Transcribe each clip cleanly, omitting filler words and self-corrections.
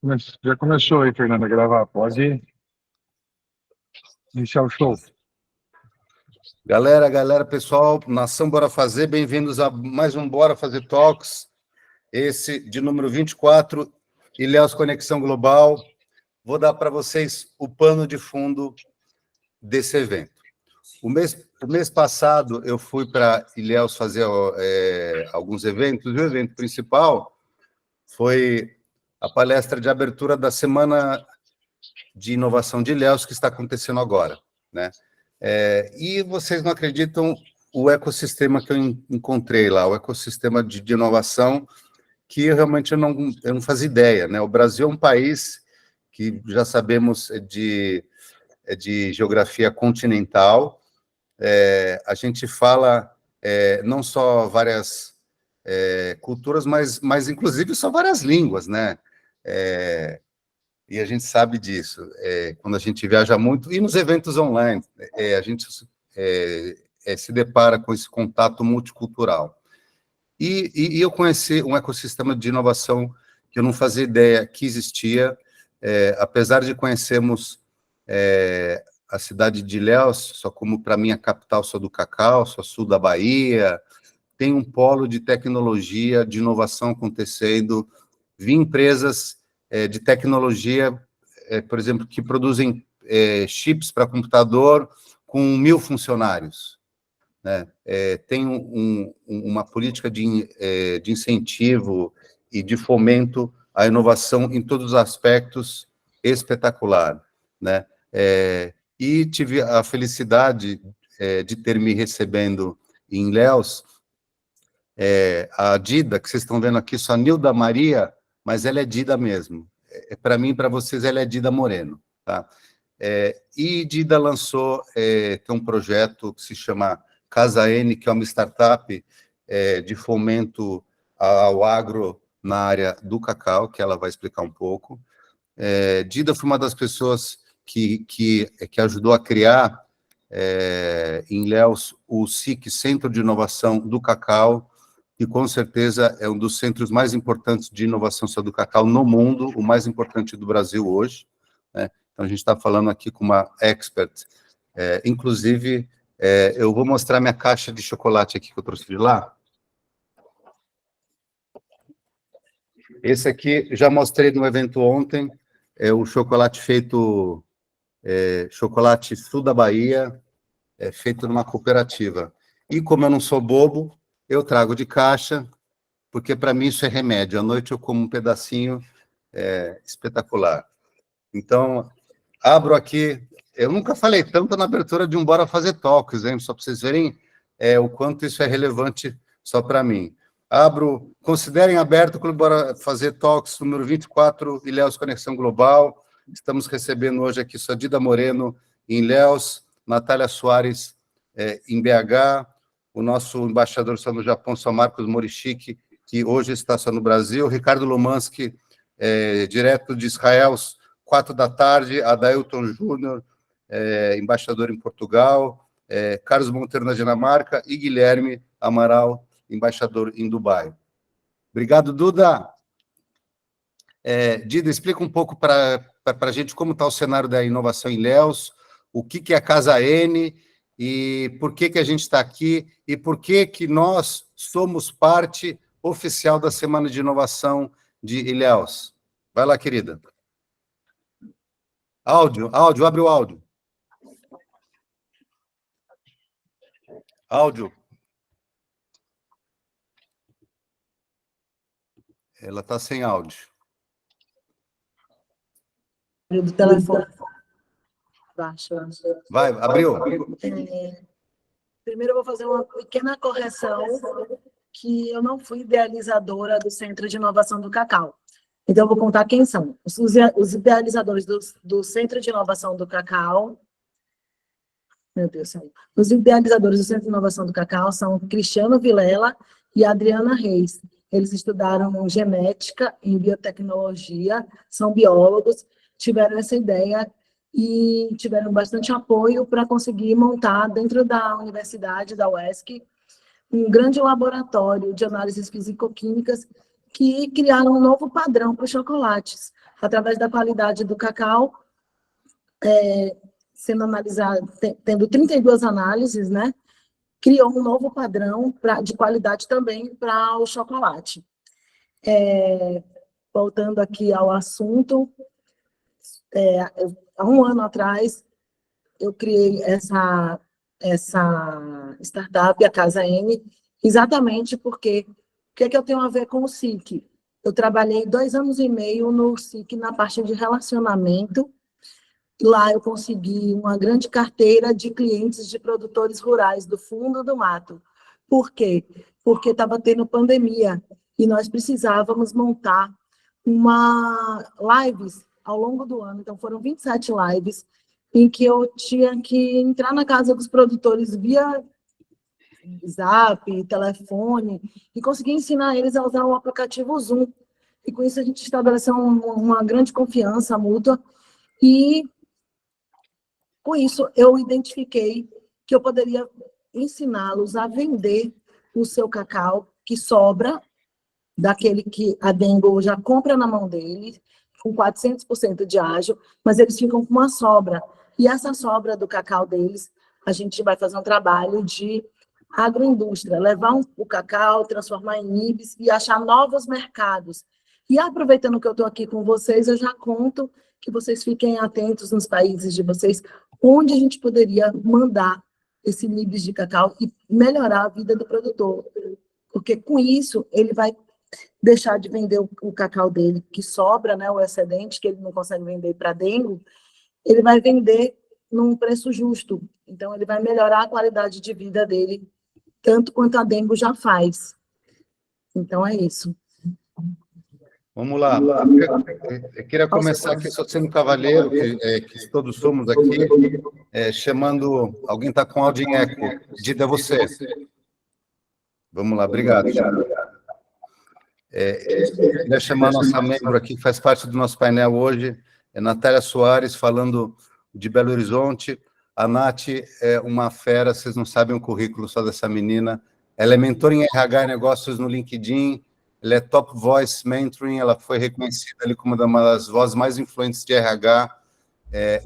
Já começou aí, Fernanda, a gravar. Pode iniciar o show. Galera, pessoal, nação Bora Fazer, bem-vindos a mais um Bora Fazer Talks, esse de número 24, Ilhéus Conexão Global. Vou dar para vocês o pano de fundo desse evento. O mês passado, eu fui para Ilhéus fazer alguns eventos, e o evento principal foi a palestra de abertura da Semana de Inovação de Ilhéus, que está acontecendo agora, né? E vocês não acreditam o ecossistema que eu encontrei lá, o ecossistema de inovação, que eu realmente eu não fazia ideia, né? O Brasil é um país que já sabemos de geografia continental, a gente fala não só várias culturas, mas inclusive só várias línguas, né? E a gente sabe disso, quando a gente viaja muito, e nos eventos online, a gente se depara com esse contato multicultural. E eu conheci um ecossistema de inovação que eu não fazia ideia que existia, apesar de conhecermos a cidade de Ilhéus, só como para mim a capital, sou do cacau, sou sul da Bahia, tem um polo de tecnologia, de inovação acontecendo, vi empresas de tecnologia, por exemplo, que produzem chips para computador com 1.000 funcionários, né? Tem uma política de incentivo e de fomento à inovação em todos os aspectos espetacular, né? E tive a felicidade de ter me recebendo em Ilhéus, a Dida, que vocês estão vendo aqui, só Nilda Maria, mas ela é Dida mesmo. Para mim e para vocês, ela é Dida Moreno, tá? E Dida lançou, tem um projeto que se chama Casa N, que é uma startup de fomento ao agro na área do cacau, que ela vai explicar um pouco. Dida foi uma das pessoas que ajudou a criar em Ilhéus o SIC, Centro de Inovação do Cacau, e com certeza é um dos centros mais importantes de inovação do cacau no mundo, o mais importante do Brasil hoje, né? Então, a gente está falando aqui com uma expert. Inclusive, eu vou mostrar minha caixa de chocolate aqui que eu trouxe de lá. Esse aqui, já mostrei no evento ontem, é o chocolate feito, chocolate sul da Bahia, feito numa cooperativa. E como eu não sou bobo, eu trago de caixa, porque para mim isso é remédio. À noite eu como um pedacinho espetacular. Então, abro aqui. Eu nunca falei tanto na abertura de um Bora Fazer Talks, hein? Só para vocês verem o quanto isso é relevante só para mim. Abro, considerem aberto o Clube Bora Fazer Talks, número 24, Ilhéus Conexão Global. Estamos recebendo hoje aqui sua Dida Moreno em Ilhéus, Natália Soares em BH, o nosso embaixador só no Japão, São Marcos Morichik, que hoje está só no Brasil, Ricardo Lumansky, direto de Israel, 4 da tarde, Adailton Júnior, embaixador em Portugal, Carlos Monteiro na Dinamarca e Guilherme Amaral, embaixador em Dubai. Obrigado, Duda. Dida, explica um pouco para a gente como está o cenário da inovação em Ilhéus, o que é a Casa N, e por que a gente está aqui, e por que nós somos parte oficial da Semana de Inovação de Ilhéus. Vai lá, querida. Áudio, abre o áudio. Áudio. Ela está sem áudio. Do telefone. Baixo. Vai, abriu. Primeiro eu vou fazer uma pequena correção, que eu não fui idealizadora do Centro de Inovação do Cacau. Então, eu vou contar quem são. Os idealizadores do Centro de Inovação do Cacau. Meu Deus do céu. Os idealizadores do Centro de Inovação do Cacau são Cristiano Vilela e Adriana Reis. Eles estudaram genética em biotecnologia, são biólogos, tiveram essa ideia e tiveram bastante apoio para conseguir montar dentro da universidade, da UESC, um grande laboratório de análises físico-químicas que criaram um novo padrão para os chocolates, através da qualidade do cacau, sendo analisado, tendo 32 análises, né? Criou um novo padrão de qualidade também para o chocolate. Voltando aqui ao assunto, há um ano atrás, eu criei essa startup, a Casa M, exatamente porque o que eu tenho a ver com o SIC? Eu trabalhei 2 anos e meio no SIC na parte de relacionamento. Lá eu consegui uma grande carteira de clientes de produtores rurais do fundo do mato. Por quê? Porque estava tendo pandemia e nós precisávamos montar lives ao longo do ano. Então, foram 27 lives em que eu tinha que entrar na casa dos produtores via Zap, telefone, e conseguir ensinar eles a usar o aplicativo Zoom. E com isso a gente estabeleceu uma grande confiança mútua, e com isso eu identifiquei que eu poderia ensiná-los a vender o seu cacau que sobra, daquele que a Dengo já compra na mão deles, com 400% de ágio, mas eles ficam com uma sobra. E essa sobra do cacau deles, a gente vai fazer um trabalho de agroindústria, levar o cacau, transformar em nibs e achar novos mercados. E aproveitando que eu estou aqui com vocês, eu já conto que vocês fiquem atentos nos países de vocês, onde a gente poderia mandar esse nibs de cacau e melhorar a vida do produtor. Porque com isso, ele vai deixar de vender o cacau dele, que sobra, né, o excedente, que ele não consegue vender para Dengo, ele vai vender num preço justo. Então, ele vai melhorar a qualidade de vida dele, tanto quanto a Dengo já faz. Então, é isso. Vamos lá. Eu queria começar aqui, só sendo cavalheiro, que todos somos aqui, chamando... Alguém está com áudio em eco. Dida, é você. Vamos lá, obrigado. Queria chamar a nossa membro aqui, que faz parte do nosso painel hoje, Natália Soares, falando de Belo Horizonte. A Nath é uma fera, vocês não sabem o currículo só dessa menina. Ela é mentora em RH e negócios no LinkedIn, ela é Top Voice Mentoring, ela foi reconhecida ali como uma das vozes mais influentes de RH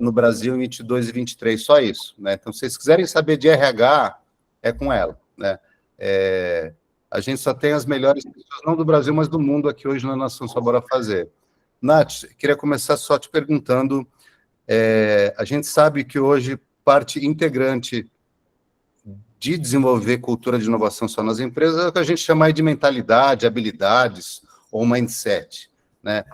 no Brasil em 22 e 23, só isso, né? Então, se vocês quiserem saber de RH, é com ela, né? A gente só tem as melhores pessoas, não do Brasil, mas do mundo aqui hoje na Nação Só Bora Fazer. Nath, queria começar só te perguntando, a gente sabe que hoje parte integrante de desenvolver cultura de inovação só nas empresas é o que a gente chama de mentalidade, habilidades ou mindset, né?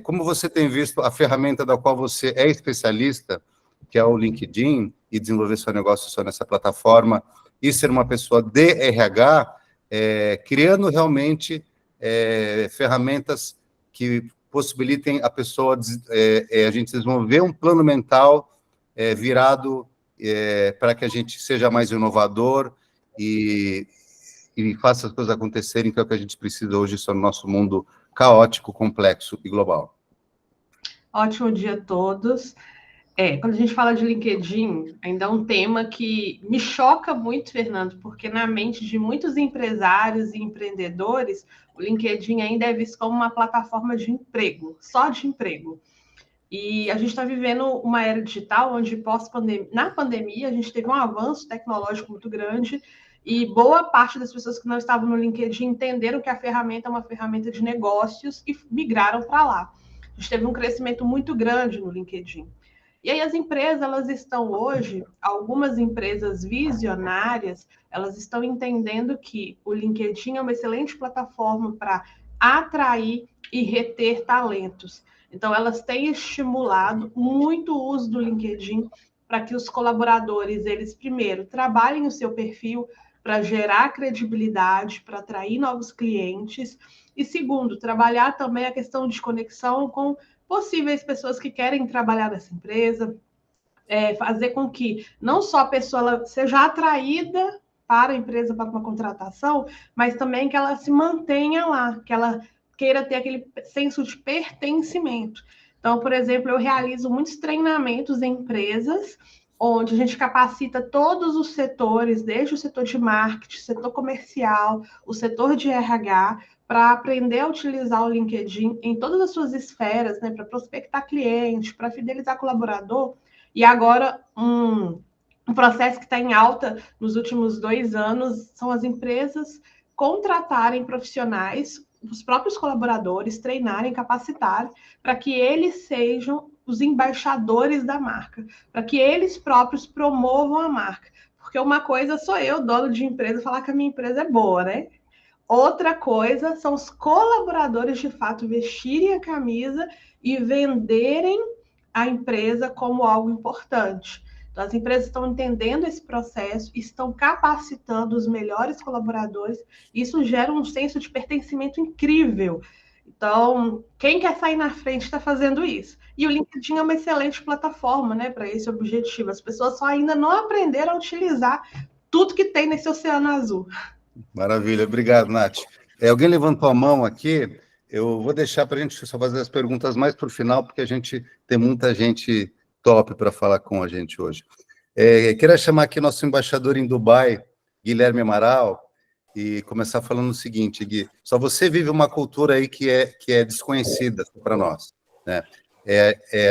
Como você tem visto a ferramenta da qual você é especialista, que é o LinkedIn, e desenvolver seu negócio só nessa plataforma, e ser uma pessoa de RH, criando realmente ferramentas que possibilitem a pessoa, a gente desenvolver um plano mental virado para que a gente seja mais inovador e faça as coisas acontecerem, que é o que a gente precisa hoje só no nosso mundo caótico, complexo e global. Ótimo dia a todos. Quando a gente fala de LinkedIn, ainda é um tema que me choca muito, Fernando, porque na mente de muitos empresários e empreendedores, o LinkedIn ainda é visto como uma plataforma de emprego, só de emprego. E a gente está vivendo uma era digital onde, na pandemia, a gente teve um avanço tecnológico muito grande e boa parte das pessoas que não estavam no LinkedIn entenderam que a ferramenta é uma ferramenta de negócios e migraram para lá. A gente teve um crescimento muito grande no LinkedIn. E aí as empresas, elas estão hoje, algumas empresas visionárias, elas estão entendendo que o LinkedIn é uma excelente plataforma para atrair e reter talentos. Então, elas têm estimulado muito o uso do LinkedIn para que os colaboradores, eles primeiro, trabalhem o seu perfil para gerar credibilidade, para atrair novos clientes, e segundo, trabalhar também a questão de conexão com possíveis pessoas que querem trabalhar nessa empresa, fazer com que não só a pessoa ela seja atraída para a empresa para uma contratação, mas também que ela se mantenha lá, que ela queira ter aquele senso de pertencimento. Então, por exemplo, eu realizo muitos treinamentos em empresas, onde a gente capacita todos os setores, desde o setor de marketing, setor comercial, o setor de RH, para aprender a utilizar o LinkedIn em todas as suas esferas, né, para prospectar cliente, para fidelizar colaborador. E agora, um processo que está em alta nos últimos 2 anos são as empresas contratarem profissionais, os próprios colaboradores, treinarem, capacitarem, para que eles sejam os embaixadores da marca, para que eles próprios promovam a marca. Porque uma coisa sou eu, dono de empresa, falar que a minha empresa é boa, né? Outra coisa são os colaboradores, de fato, vestirem a camisa e venderem a empresa como algo importante. Então, as empresas estão entendendo esse processo, estão capacitando os melhores colaboradores, isso gera um senso de pertencimento incrível. Então, quem quer sair na frente está fazendo isso. E o LinkedIn é uma excelente plataforma, né, para esse objetivo. As pessoas só ainda não aprenderam a utilizar tudo que tem nesse oceano azul. Maravilha, obrigado, Nath. Alguém levantou a mão aqui, eu vou deixar para a gente só fazer as perguntas mais para o final, porque a gente tem muita gente top para falar com a gente hoje. Queria chamar aqui nosso embaixador em Dubai, Guilherme Amaral, e começar falando o seguinte, Gui, só você vive uma cultura aí que é desconhecida para nós, né?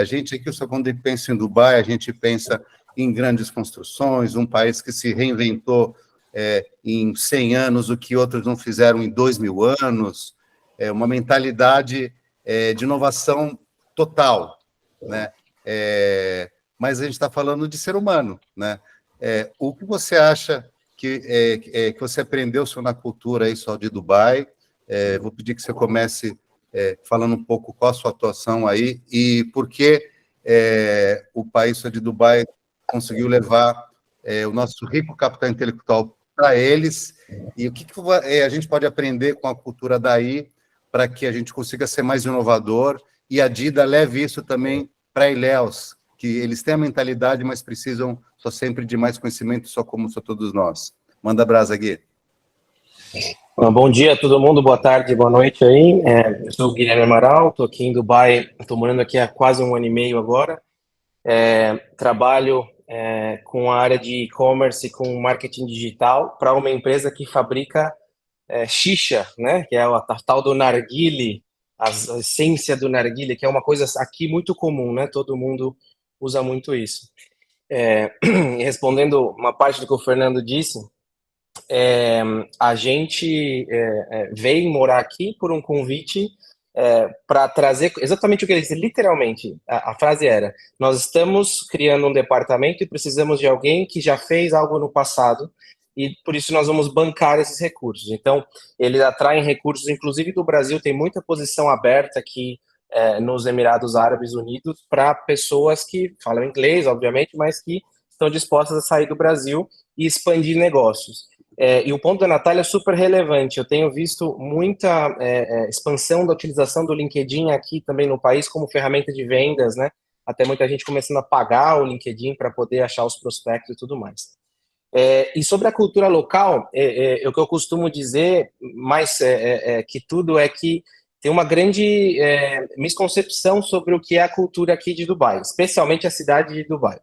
A gente aqui, só quando pensa em Dubai, a gente pensa em grandes construções, um país que se reinventou em 100 anos, o que outros não fizeram em 2000 anos, uma mentalidade de inovação total, né? Mas a gente está falando de ser humano, né? O que você acha que você aprendeu só na cultura aí só de Dubai? Vou pedir que você comece falando um pouco qual a sua atuação aí e por que o país só de Dubai conseguiu levar o nosso rico capital intelectual para eles, e o que a gente pode aprender com a cultura daí para que a gente consiga ser mais inovador e a Dida leve isso também para a Ilhéus, que eles têm a mentalidade, mas precisam só sempre de mais conhecimento, só como só todos nós. Manda brasa, Gui. Bom dia a todo mundo, boa tarde, boa noite aí. Eu sou o Guilherme Amaral, estou aqui em Dubai, estou morando aqui há quase 1 ano e meio agora. Trabalho com a área de e-commerce e com marketing digital para uma empresa que fabrica xixa, né? Que é a tal do narguile, a essência do narguile, que é uma coisa aqui muito comum, né? Todo mundo usa muito isso. Respondendo uma parte do que o Fernando disse, a gente veio morar aqui por um convite para trazer exatamente o que ele disse, literalmente, a frase era: nós estamos criando um departamento e precisamos de alguém que já fez algo no passado e por isso nós vamos bancar esses recursos. Então, eles atraem recursos, inclusive do Brasil, tem muita posição aberta aqui nos Emirados Árabes Unidos para pessoas que falam inglês, obviamente, mas que estão dispostas a sair do Brasil e expandir negócios. E o ponto da Natália é super relevante. Eu tenho visto muita expansão da utilização do LinkedIn aqui também no país como ferramenta de vendas, né? Até muita gente começando a pagar o LinkedIn para poder achar os prospectos e tudo mais. E sobre a cultura local, o que eu costumo dizer, mais que tudo, é que tem uma grande misconcepção sobre o que é a cultura aqui de Dubai, especialmente a cidade de Dubai.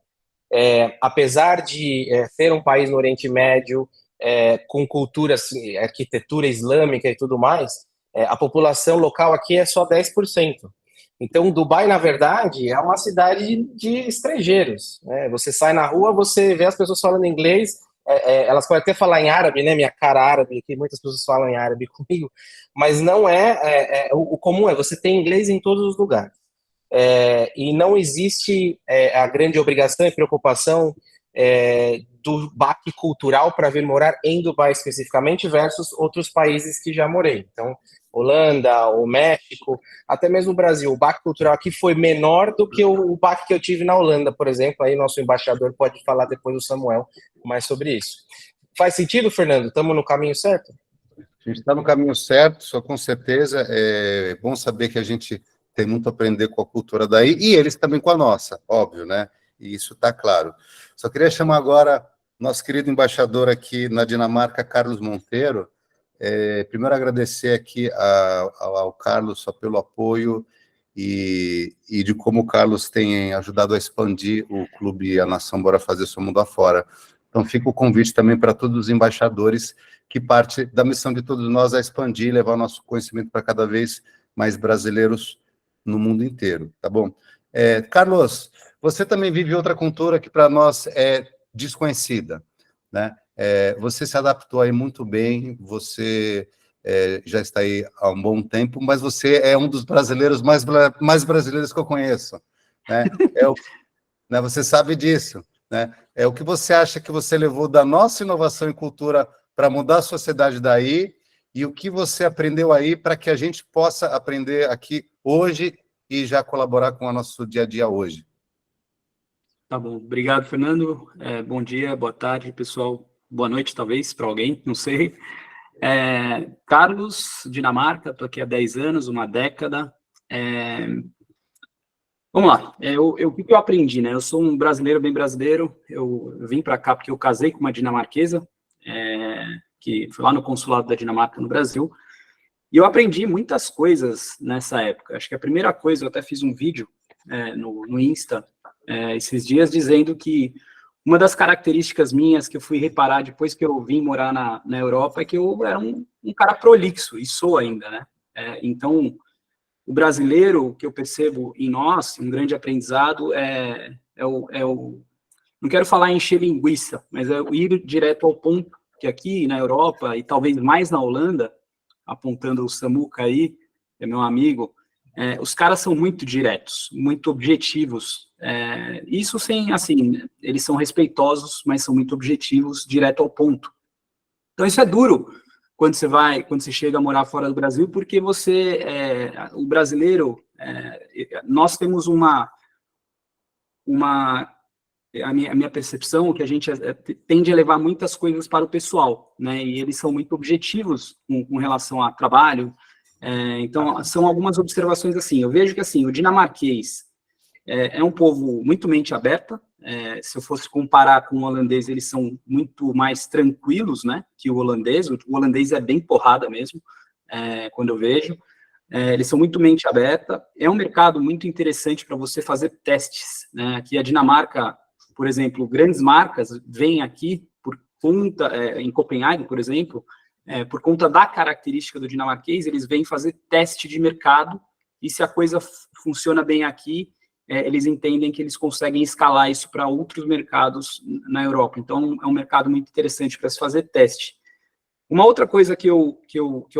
Apesar de ser um país no Oriente Médio, com cultura, assim, arquitetura islâmica e tudo mais, a população local aqui é só 10%. Então, Dubai, na verdade, é uma cidade de estrangeiros, né? Você sai na rua, você vê as pessoas falando inglês, elas podem até falar em árabe, né? Minha cara árabe, aqui muitas pessoas falam em árabe comigo, mas não o comum você tem inglês em todos os lugares. E não existe a grande obrigação e preocupação do baque cultural para vir morar em Dubai especificamente versus outros países que já morei. Então, Holanda, o México, até mesmo o Brasil. O baque cultural aqui foi menor do que o baque que eu tive na Holanda, por exemplo. Aí nosso embaixador pode falar depois, do Samuel, mais sobre isso. Faz sentido, Fernando? Estamos no caminho certo? A gente está no caminho certo, só com certeza. É bom saber que a gente tem muito a aprender com a cultura daí, e eles também com a nossa, óbvio, né? E isso está claro. Só queria chamar agora nosso querido embaixador aqui na Dinamarca, Carlos Monteiro. Primeiro agradecer aqui ao Carlos só pelo apoio e de como o Carlos tem ajudado a expandir o clube A Nação Bora Fazer Seu Mundo Afora. Então fica o convite também para todos os embaixadores que parte da missão de todos nós é expandir e levar o nosso conhecimento para cada vez mais brasileiros no mundo inteiro, tá bom? Carlos, você também vive outra cultura que para nós é desconhecida, né? Você se adaptou aí muito bem, você já está aí há um bom tempo, mas você é um dos brasileiros mais brasileiros que eu conheço, né? Né, você sabe disso, né? O que você acha que você levou da nossa inovação em cultura para mudar a sociedade daí, e o que você aprendeu aí para que a gente possa aprender aqui hoje e já colaborar com o nosso dia a dia hoje? Tá bom, obrigado, Fernando. Bom dia, boa tarde, pessoal. Boa noite, talvez, para alguém, não sei. Carlos, Dinamarca, estou aqui há 10 anos, uma década. Vamos lá, o que eu aprendi, né? Eu sou um brasileiro bem brasileiro, eu vim para cá porque eu casei com uma dinamarquesa, que foi lá no consulado da Dinamarca no Brasil, e eu aprendi muitas coisas nessa época. Acho que a primeira coisa, eu até fiz um vídeo no Insta esses dias, dizendo que uma das características minhas que eu fui reparar depois que eu vim morar na Europa é que eu era um cara prolixo, e sou ainda, né? Então, o brasileiro, que eu percebo em nós, um grande aprendizado, não quero falar em encher linguiça, mas é o ir direto ao ponto, que aqui na Europa, e talvez mais na Holanda, apontando o Samuca aí, que é meu amigo, os caras são muito diretos, muito objetivos. Isso sem, assim, eles são respeitosos, mas são muito objetivos, direto ao ponto. Então isso é duro quando você chega a morar fora do Brasil, porque o brasileiro, nós temos a minha percepção é que a gente tende a levar muitas coisas para o pessoal, né? E eles são muito objetivos com relação a trabalho. Então, são algumas observações assim. Eu vejo que assim, o dinamarquês é um povo muito mente aberta. Se eu fosse comparar com o holandês, eles são muito mais tranquilos, né, que o holandês. O holandês é bem porrada mesmo, quando eu vejo. Eles são muito mente aberta. É um mercado muito interessante para você fazer testes, né? Aqui a Dinamarca, por exemplo, grandes marcas vêm aqui por conta, em Copenhague, por exemplo, por conta da característica do dinamarquês, eles vêm fazer teste de mercado, e se a coisa funciona bem aqui, eles entendem que eles conseguem escalar isso para outros mercados na Europa. Então, é um mercado muito interessante para se fazer teste. Uma outra coisa que eu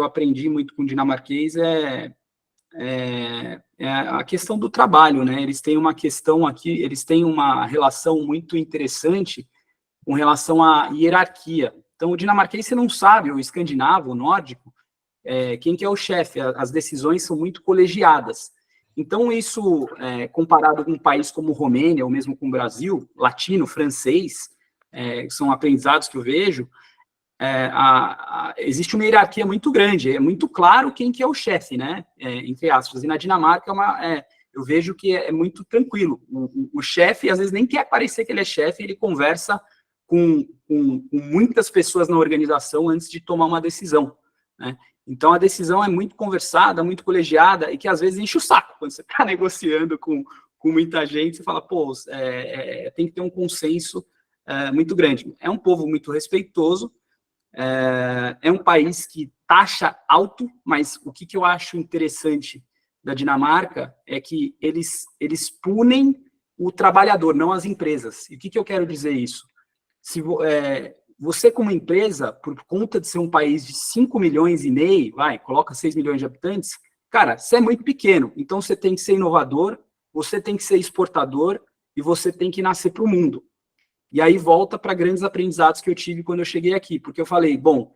aprendi muito com o dinamarquês é a questão do trabalho, né? Eles têm uma questão aqui, eles têm uma relação muito interessante com relação à hierarquia. Então, o dinamarquês, você não sabe, o escandinavo, o nórdico, quem que é o chefe. As decisões são muito colegiadas. Então, isso, comparado com um país como Romênia, ou mesmo com o Brasil, latino, francês, são aprendizados que eu vejo, existe uma hierarquia muito grande, é muito claro quem que é o chefe, né, entre aspas. E na Dinamarca, eu vejo que é muito tranquilo. O chefe, às vezes, nem quer parecer que ele é chefe, ele conversa com muitas pessoas na organização antes de tomar uma decisão, né? Então, a decisão é muito conversada, muito colegiada, e que às vezes enche o saco quando você está negociando com muita gente. Você fala, pô, tem que ter um consenso muito grande. É um povo muito respeitoso, é um país que taxa alto, mas o que eu acho interessante da Dinamarca é que eles punem o trabalhador, não as empresas. E o que eu quero dizer isso? Se você, como empresa, por conta de ser um país de 5 milhões e meio, coloca 6 milhões de habitantes, cara, você é muito pequeno. Então, você tem que ser inovador, você tem que ser exportador e você tem que nascer para o mundo. E aí volta para grandes aprendizados que eu tive quando eu cheguei aqui, porque eu falei, bom,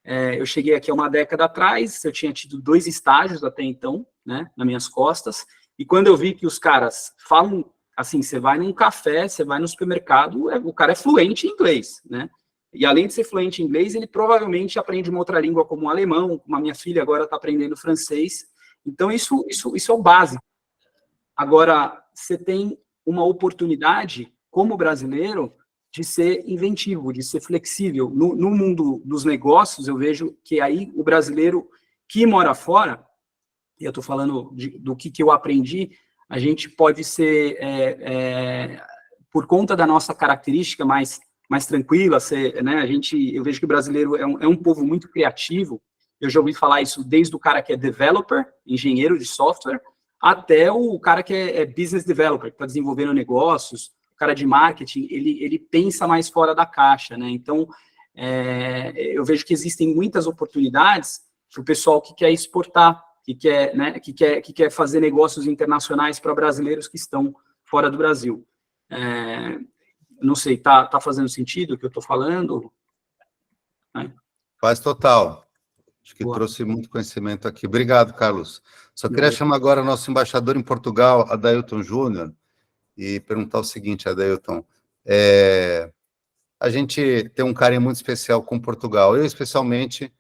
eu cheguei aqui há uma década atrás, eu tinha tido 2 estágios até então, né, nas minhas costas, e quando eu vi que os caras falam, assim, você vai num café, você vai no supermercado, o cara é fluente em inglês, né, e além de ser fluente em inglês, ele provavelmente aprende uma outra língua como o alemão, como a minha filha agora está aprendendo francês, então isso é o básico. Agora, você tem uma oportunidade, como brasileiro, de ser inventivo, de ser flexível. No mundo dos negócios, eu vejo que aí o brasileiro que mora fora, e eu estou falando do que eu aprendi, a gente pode ser, por conta da nossa característica mais mais tranquila, né, eu vejo que o brasileiro é um povo muito criativo. Eu já ouvi falar isso desde o cara que é developer, engenheiro de software, até o cara que é business developer, que está desenvolvendo negócios, o cara de marketing, ele pensa mais fora da caixa, né? Então, eu vejo que existem muitas oportunidades para o pessoal que quer exportar, que quer, né, que quer fazer negócios internacionais para brasileiros que estão fora do Brasil. Não sei, tá fazendo sentido o que eu estou falando? Faz total. Acho que Boa. trouxe muito conhecimento aqui. Obrigado, Carlos. Só queria chamar agora nosso embaixador em Portugal, Adailton Júnior, e perguntar o seguinte, Adailton. A gente tem um carinho muito especial com Portugal. Eu, especialmente,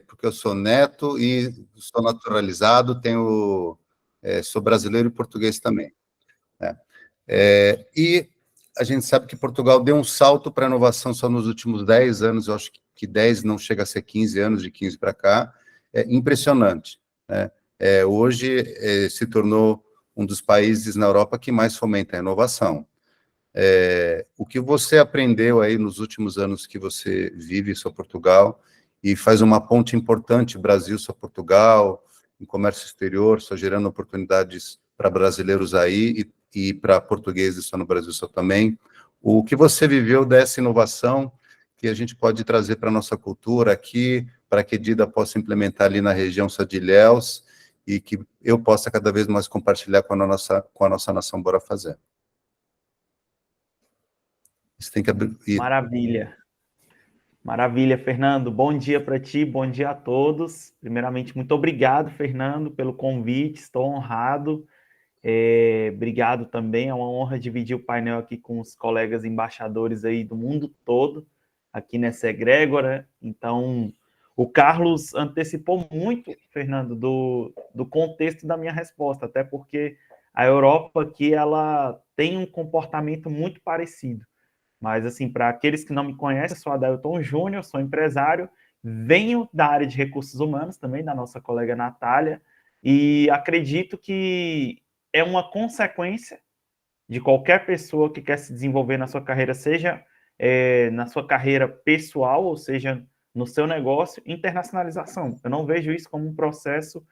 porque eu sou neto e sou naturalizado, sou brasileiro e português também, né? E a gente sabe que Portugal deu um salto para a inovação só nos últimos 10 anos, eu acho que 10 não chega a ser 15 anos, de 15 para cá, impressionante, né? Hoje se tornou um dos países na Europa que mais fomenta a inovação. O que você aprendeu aí nos últimos anos que você vive em Portugal e faz uma ponte importante, Brasil, Portugal, em comércio exterior, só gerando oportunidades para brasileiros aí e para portugueses só no Brasil só também. O que você viveu dessa inovação que a gente pode trazer para a nossa cultura aqui, para que a Dida possa implementar ali na região só de Ilhéus e que eu possa cada vez mais compartilhar com a nossa nação Bora Fazer. Você tem que abrir... Maravilha. Maravilha, Fernando. Bom dia para ti, bom dia a todos. Primeiramente, muito obrigado, Fernando, pelo convite. Estou honrado. Obrigado também. É uma honra dividir o painel aqui com os colegas embaixadores aí do mundo todo, aqui nessa egrégora. Então, o Carlos antecipou muito, Fernando, do contexto da minha resposta, até porque a Europa aqui, ela tem um comportamento muito parecido. Mas, assim, para aqueles que não me conhecem, eu sou Adailton Júnior, sou empresário, venho da área de recursos humanos também, da nossa colega Natália, e acredito que é uma consequência de qualquer pessoa que quer se desenvolver na sua carreira, seja na sua carreira pessoal, ou seja, no seu negócio, internacionalização. Eu não vejo isso como um processo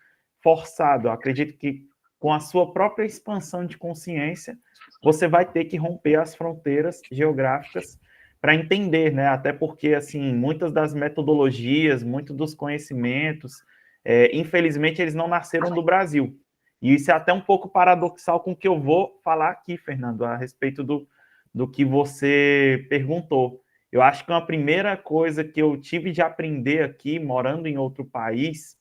forçado. Eu acredito que com a sua própria expansão de consciência, você vai ter que romper as fronteiras geográficas para entender, né? Até porque, assim, muitas das metodologias, muitos dos conhecimentos, infelizmente, eles não nasceram do Brasil. E isso é até um pouco paradoxal com o que eu vou falar aqui, Fernando, a respeito do que você perguntou. Eu acho que uma primeira coisa que eu tive de aprender aqui, morando em outro país,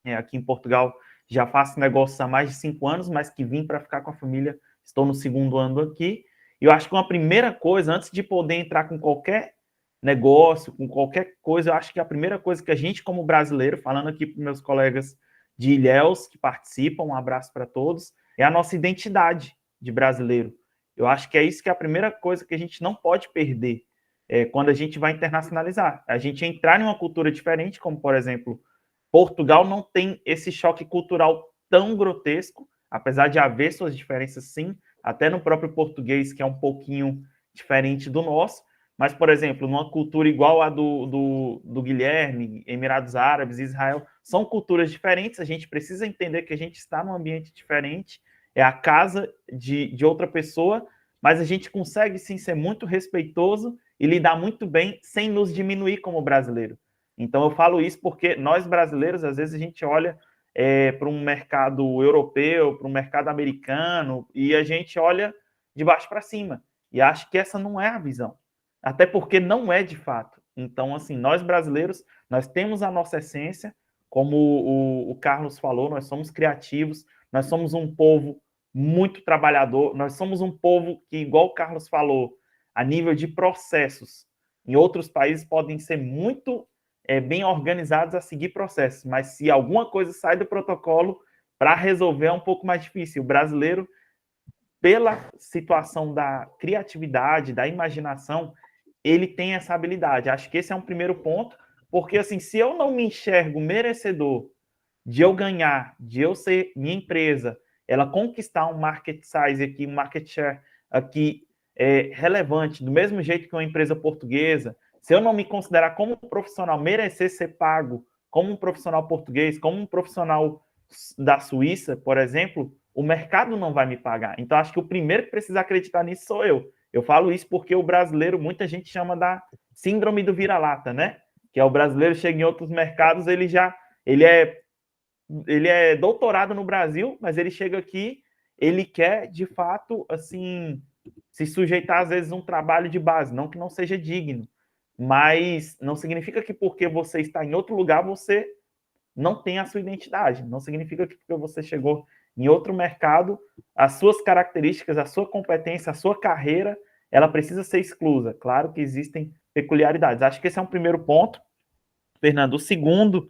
aqui em Portugal, já faço negócios há mais de 5 anos, mas que vim para ficar com a família, estou no 2º ano aqui. E eu acho que uma primeira coisa, antes de poder entrar com qualquer negócio, com qualquer coisa, eu acho que a primeira coisa que a gente, como brasileiro, falando aqui para meus colegas de Ilhéus que participam, um abraço para todos, é a nossa identidade de brasileiro. Eu acho que é isso que é a primeira coisa que a gente não pode perder quando a gente vai internacionalizar. A gente entrar em uma cultura diferente, como, por exemplo, Portugal não tem esse choque cultural tão grotesco, apesar de haver suas diferenças, sim, até no próprio português, que é um pouquinho diferente do nosso, mas, por exemplo, numa cultura igual a do Guilherme, Emirados Árabes, Israel, são culturas diferentes, a gente precisa entender que a gente está num ambiente diferente, é a casa de outra pessoa, mas a gente consegue, sim, ser muito respeitoso e lidar muito bem sem nos diminuir como brasileiro. Então, eu falo isso porque nós, brasileiros, às vezes a gente olha para um mercado europeu, para um mercado americano, e a gente olha de baixo para cima. E acho que essa não é a visão. Até porque não é de fato. Então, assim, nós brasileiros, nós temos a nossa essência, como o Carlos falou, nós somos criativos, nós somos um povo muito trabalhador, nós somos um povo que, igual o Carlos falou, a nível de processos, em outros países podem ser muito bem organizados a seguir processos, mas se alguma coisa sai do protocolo, para resolver é um pouco mais difícil. O brasileiro, pela situação da criatividade, da imaginação, ele tem essa habilidade. Acho que esse é um primeiro ponto, porque assim, se eu não me enxergo merecedor de eu ganhar, de eu ser minha empresa, ela conquistar um market size aqui, um market share aqui relevante, do mesmo jeito que uma empresa portuguesa, se eu não me considerar como um profissional merecer ser pago como um profissional português, como um profissional da Suíça, por exemplo, o mercado não vai me pagar. Então, acho que o primeiro que precisa acreditar nisso sou eu. Eu falo isso porque o brasileiro, muita gente chama da síndrome do vira-lata, né? Que é o brasileiro chega em outros mercados, ele é doutorado no Brasil, mas ele chega aqui, ele quer, de fato, assim, se sujeitar, às vezes, a um trabalho de base, não que não seja digno, mas não significa que porque você está em outro lugar, você não tem a sua identidade, não significa que porque você chegou em outro mercado, as suas características, a sua competência, a sua carreira, ela precisa ser exclusa. Claro que existem peculiaridades. Acho que esse é um primeiro ponto, Fernando. O segundo,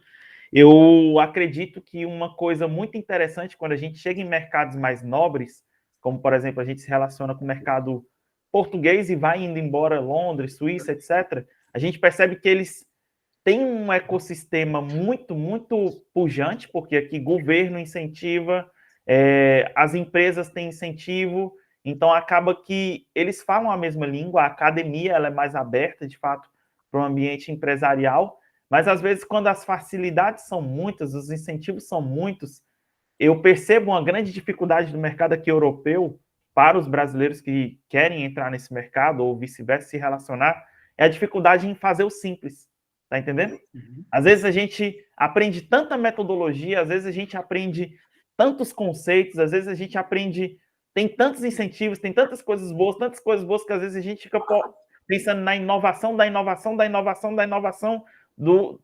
eu acredito que uma coisa muito interessante quando a gente chega em mercados mais nobres, como, por exemplo, a gente se relaciona com o mercado português e vai indo embora Londres, Suíça, etc., a gente percebe que eles têm um ecossistema muito, muito pujante, porque aqui governo incentiva, as empresas têm incentivo, então acaba que eles falam a mesma língua, a academia ela é mais aberta, de fato, para o ambiente empresarial, mas às vezes quando as facilidades são muitas, os incentivos são muitos, eu percebo uma grande dificuldade do mercado aqui europeu para os brasileiros que querem entrar nesse mercado ou vice-versa, se relacionar, é a dificuldade em fazer o simples, tá entendendo? Às vezes a gente aprende tanta metodologia, às vezes a gente aprende tantos conceitos, às vezes a gente aprende, tem tantos incentivos, tem tantas coisas boas que às vezes a gente fica pensando na inovação,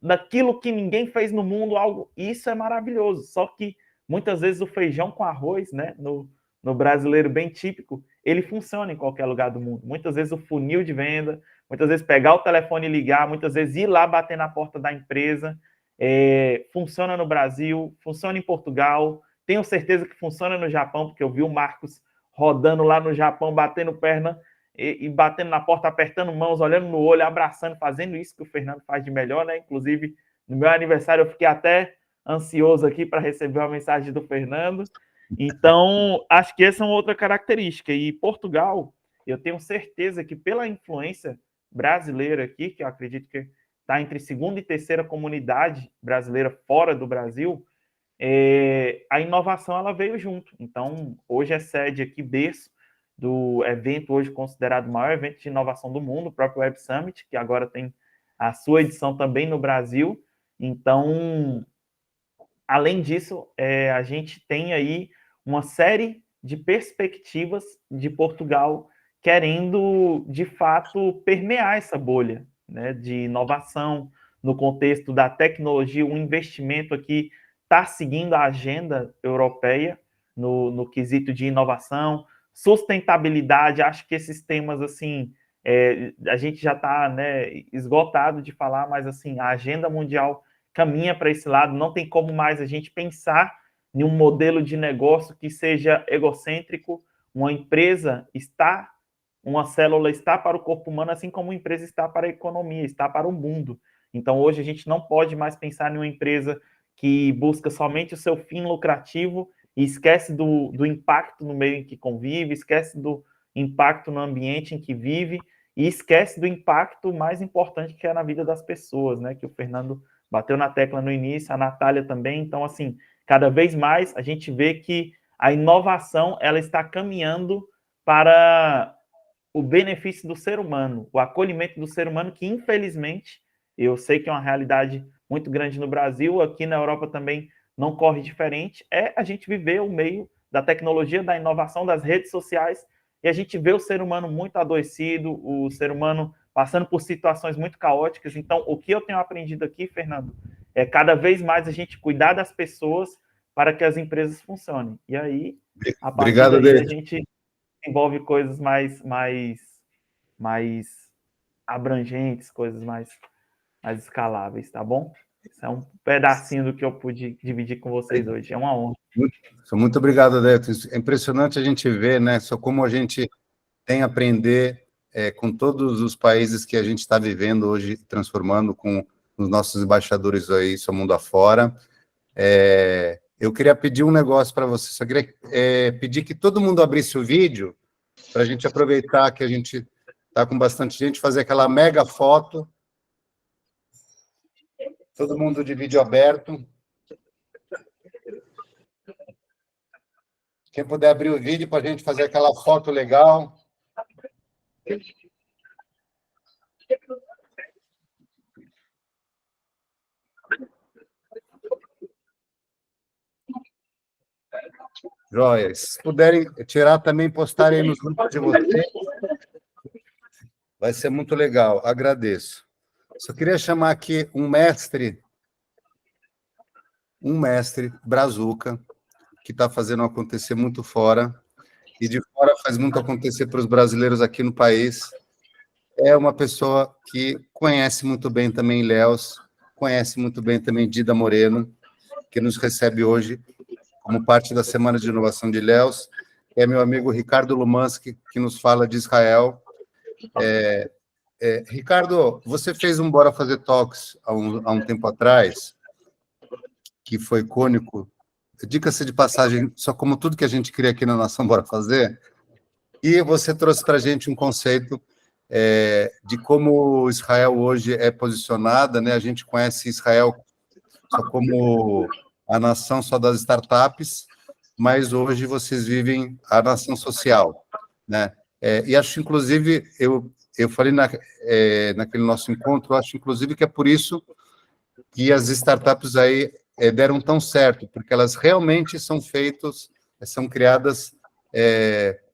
daquilo que ninguém fez no mundo, algo, isso é maravilhoso, só que muitas vezes o feijão com arroz, né, no brasileiro bem típico, ele funciona em qualquer lugar do mundo. Muitas vezes o funil de venda, muitas vezes pegar o telefone e ligar, muitas vezes ir lá bater na porta da empresa, funciona no Brasil, funciona em Portugal, tenho certeza que funciona no Japão, porque eu vi o Marcos rodando lá no Japão, batendo perna e batendo na porta, apertando mãos, olhando no olho, abraçando, fazendo isso que o Fernando faz de melhor, né? Inclusive, no meu aniversário eu fiquei até ansioso aqui para receber uma mensagem do Fernando. Então, acho que essa é uma outra característica. E Portugal, eu tenho certeza que pela influência brasileira aqui, que eu acredito que está entre segunda e terceira comunidade brasileira fora do Brasil, a inovação ela veio junto. Então, hoje é sede aqui, berço do evento hoje considerado o maior evento de inovação do mundo, o próprio Web Summit, que agora tem a sua edição também no Brasil. Então, além disso, a gente tem aí uma série de perspectivas de Portugal querendo, de fato, permear essa bolha, né, de inovação no contexto da tecnologia. O investimento aqui está seguindo a agenda europeia no quesito de inovação, sustentabilidade. Acho que esses temas, assim, a gente já está, né, esgotado de falar, mas assim, a agenda mundial caminha para esse lado. Não tem como mais a gente pensar em um modelo de negócio que seja egocêntrico. Uma empresa uma célula está para o corpo humano, assim como uma empresa está para a economia, está para o mundo. Então, hoje a gente não pode mais pensar em uma empresa que busca somente o seu fim lucrativo e esquece do impacto no meio em que convive, esquece do impacto no ambiente em que vive e esquece do impacto mais importante que é na vida das pessoas, né? Que o Fernando bateu na tecla no início, a Natália também. Então, assim, cada vez mais a gente vê que a inovação ela está caminhando para o benefício do ser humano, o acolhimento do ser humano, que infelizmente, eu sei que é uma realidade muito grande no Brasil, aqui na Europa também não corre diferente, a gente viver o meio da tecnologia, da inovação, das redes sociais, e a gente vê o ser humano muito adoecido, o ser humano passando por situações muito caóticas. Então, o que eu tenho aprendido aqui, Fernando, é cada vez mais a gente cuidar das pessoas para que as empresas funcionem. E aí, a partir daí, a gente envolve coisas mais abrangentes, coisas mais escaláveis, tá bom? Isso é um pedacinho do que eu pude dividir com vocês hoje. É uma honra. Muito obrigado, Adélio. É impressionante a gente ver, né, só como a gente tem a aprender com todos os países que a gente está vivendo hoje, transformando com os nossos embaixadores aí, seu mundo afora. Eu queria pedir um negócio para você, só queria pedir que todo mundo abrisse o vídeo para a gente aproveitar que a gente está com bastante gente, fazer aquela mega foto. Todo mundo de vídeo aberto. Quem puder abrir o vídeo para a gente fazer aquela foto legal. Joia. Se puderem tirar também, postarem aí nos grupos de vocês. Vai ser muito legal. Agradeço. Só queria chamar aqui um mestre brazuca, que está fazendo acontecer muito fora, e de fora faz muito acontecer para os brasileiros aqui no país. É uma pessoa que conhece muito bem também Ilhéus, conhece muito bem também Dida Moreno, que nos recebe hoje como parte da Semana de Inovação de Ilhéus. É meu amigo Ricardo Lumansky, que nos fala de Israel. Ricardo, você fez um Bora Fazer Talks há um tempo atrás, que foi icônico. Dica-se de passagem, só como tudo que a gente cria aqui na Nação Bora Fazer, e você trouxe para a gente um conceito de como Israel hoje é posicionada, né? A gente conhece Israel só como a nação só das startups, mas hoje vocês vivem a nação social, né? E acho, inclusive, eu falei naquele nosso encontro, acho, inclusive, que é por isso que as startups aí deram tão certo, porque elas realmente são criadas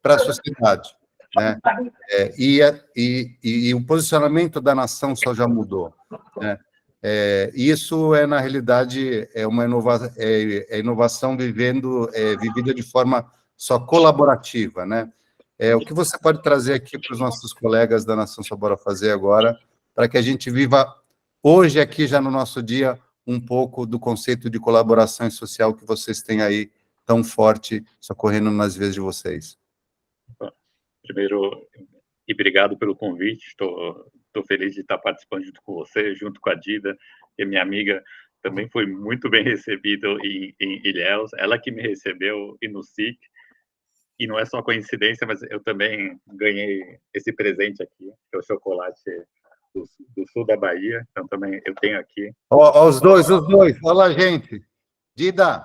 para a sociedade, né? E o posicionamento da nação só já mudou, né? Isso na realidade, uma inovação vivida de forma só colaborativa, né? O que você pode trazer aqui para os nossos colegas da Nação Só Bora Fazer agora, para que a gente viva hoje, aqui, já no nosso dia, um pouco do conceito de colaboração social que vocês têm aí tão forte, socorrendo nas vezes de vocês. Primeiro, e obrigado pelo convite, estou feliz de estar participando junto com você, junto com a Dida, e minha amiga também foi muito bem recebida em Ilhéus, ela que me recebeu e no SIC, e não é só coincidência, mas eu também ganhei esse presente aqui, que é o chocolate do sul da Bahia, então também eu tenho aqui. Os dois. Olha lá, gente. Dida,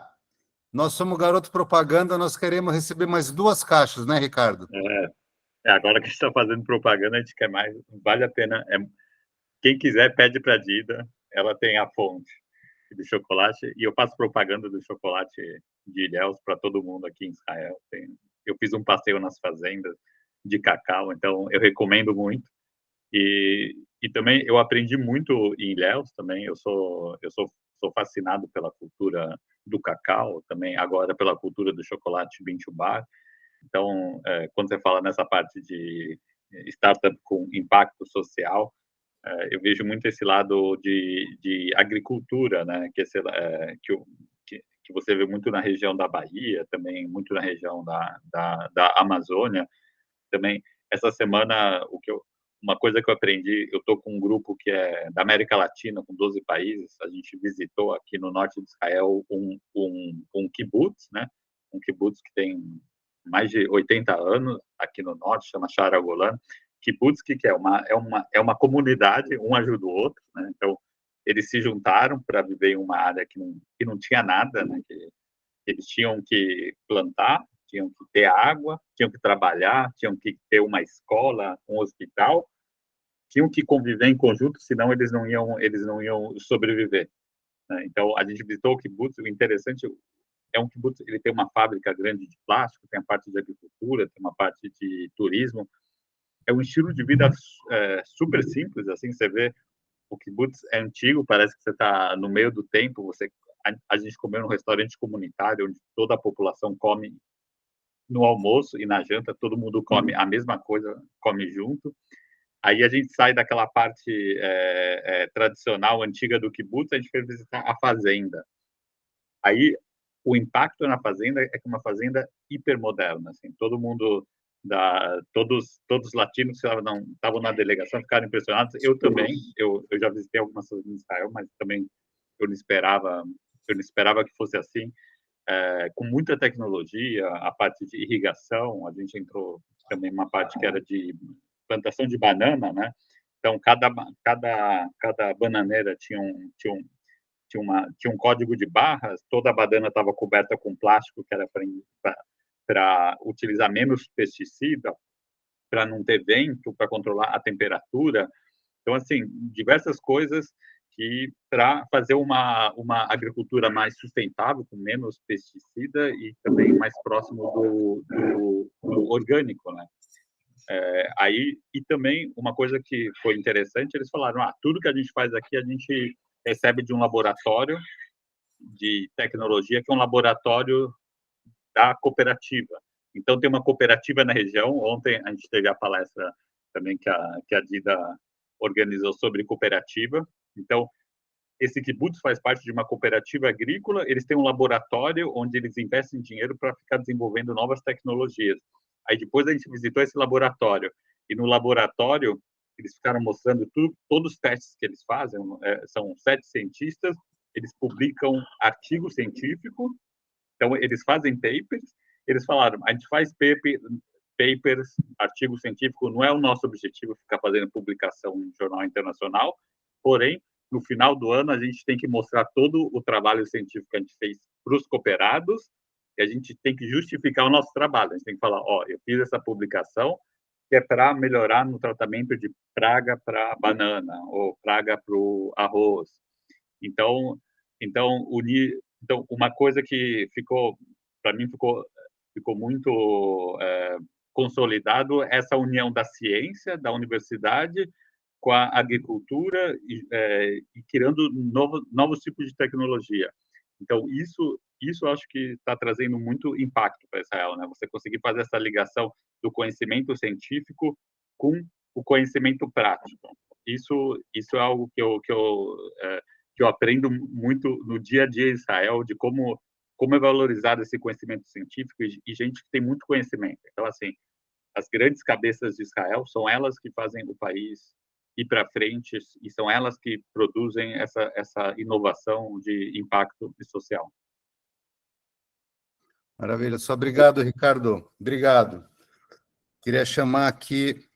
nós somos garoto propaganda, nós queremos receber mais 2 caixas, né, Ricardo? Agora que a gente está fazendo propaganda, a gente quer mais, vale a pena. Quem quiser, pede para a Dida, ela tem a fonte do chocolate, e eu faço propaganda do chocolate de Ilhéus para todo mundo aqui em Israel. Eu fiz um passeio nas fazendas de cacau, então eu recomendo muito. E também eu aprendi muito em Ilhéus também. Eu sou fascinado pela cultura do cacau, também agora pela cultura do chocolate Bintubar. Então, quando você fala nessa parte de startup com impacto social, eu vejo muito esse lado de agricultura, né? Que você vê muito na região da Bahia, também muito na região da Amazônia. Também, essa semana, uma coisa que eu aprendi, eu estou com um grupo que é da América Latina, com 12 países. A gente visitou aqui no norte de Israel um kibbutz, né? Um kibbutz que tem mais de 80 anos aqui no norte, chama Shara Golan. Kibbutz, que é uma comunidade, um ajuda o outro, né? Então, eles se juntaram para viver em uma área que não tinha nada, né? Que eles tinham que plantar, tinham que ter água, tinham que trabalhar, tinham que ter uma escola, um hospital, tinham que conviver em conjunto, senão eles não iam sobreviver, né? Então, a gente visitou o kibbutz. O interessante é um kibbutz, ele tem uma fábrica grande de plástico, tem a parte de agricultura, tem uma parte de turismo. É um estilo de vida super simples, assim. Você vê, o kibbutz é antigo, parece que você está no meio do tempo. A gente comeu num restaurante comunitário, onde toda a população come no almoço e na janta, todo mundo come a mesma coisa, come junto. Aí a gente sai daquela parte tradicional, antiga do kibbutz, a gente foi visitar a fazenda. Aí o impacto na fazenda é que é uma fazenda hipermoderna, assim. Todo mundo, todos os latinos que estavam na delegação ficaram impressionados. Eu também, eu já visitei algumas fazendas em Israel, mas também eu não esperava que fosse assim. Com muita tecnologia, a parte de irrigação, a gente entrou também uma parte que era de plantação de banana, né? Então, cada bananeira tinha um código de barras, toda a banana estava coberta com plástico, que era para utilizar menos pesticida, para não ter vento, para controlar a temperatura. Então, assim, diversas coisas que para fazer uma agricultura mais sustentável, com menos pesticida e também mais próximo do orgânico, né? E também uma coisa que foi interessante, eles falaram, tudo que a gente faz aqui, a gente recebe de um laboratório de tecnologia, que é um laboratório da cooperativa. Então, tem uma cooperativa na região. Ontem a gente teve a palestra também que a Dida organizou sobre cooperativa. Então, esse kibbutz faz parte de uma cooperativa agrícola, eles têm um laboratório onde eles investem dinheiro para ficar desenvolvendo novas tecnologias. Aí depois a gente visitou esse laboratório, e no laboratório eles ficaram mostrando todos os testes que eles fazem, são 7 cientistas, eles publicam artigos científicos, então eles fazem papers, eles falaram, a gente faz papers, artigo científico, não é o nosso objetivo ficar fazendo publicação em jornal internacional, porém, no final do ano, a gente tem que mostrar todo o trabalho científico que a gente fez para os cooperados, e a gente tem que justificar o nosso trabalho. A gente tem que falar, eu fiz essa publicação que é para melhorar no tratamento de praga para banana, ou praga para o arroz. Então, uma coisa que para mim, ficou muito consolidado, essa união da ciência, da universidade, com a agricultura e criando novos tipos de tecnologia. Então, isso eu acho que está trazendo muito impacto para Israel, né? Você conseguir fazer essa ligação do conhecimento científico com o conhecimento prático. Isso é algo que eu aprendo muito no dia a dia em Israel, de como é valorizado esse conhecimento científico e gente que tem muito conhecimento. Então, assim, as grandes cabeças de Israel são elas que fazem o país ir para frente e são elas que produzem essa inovação de impacto social. Maravilha. Só obrigado, Ricardo. Obrigado. Queria chamar aqui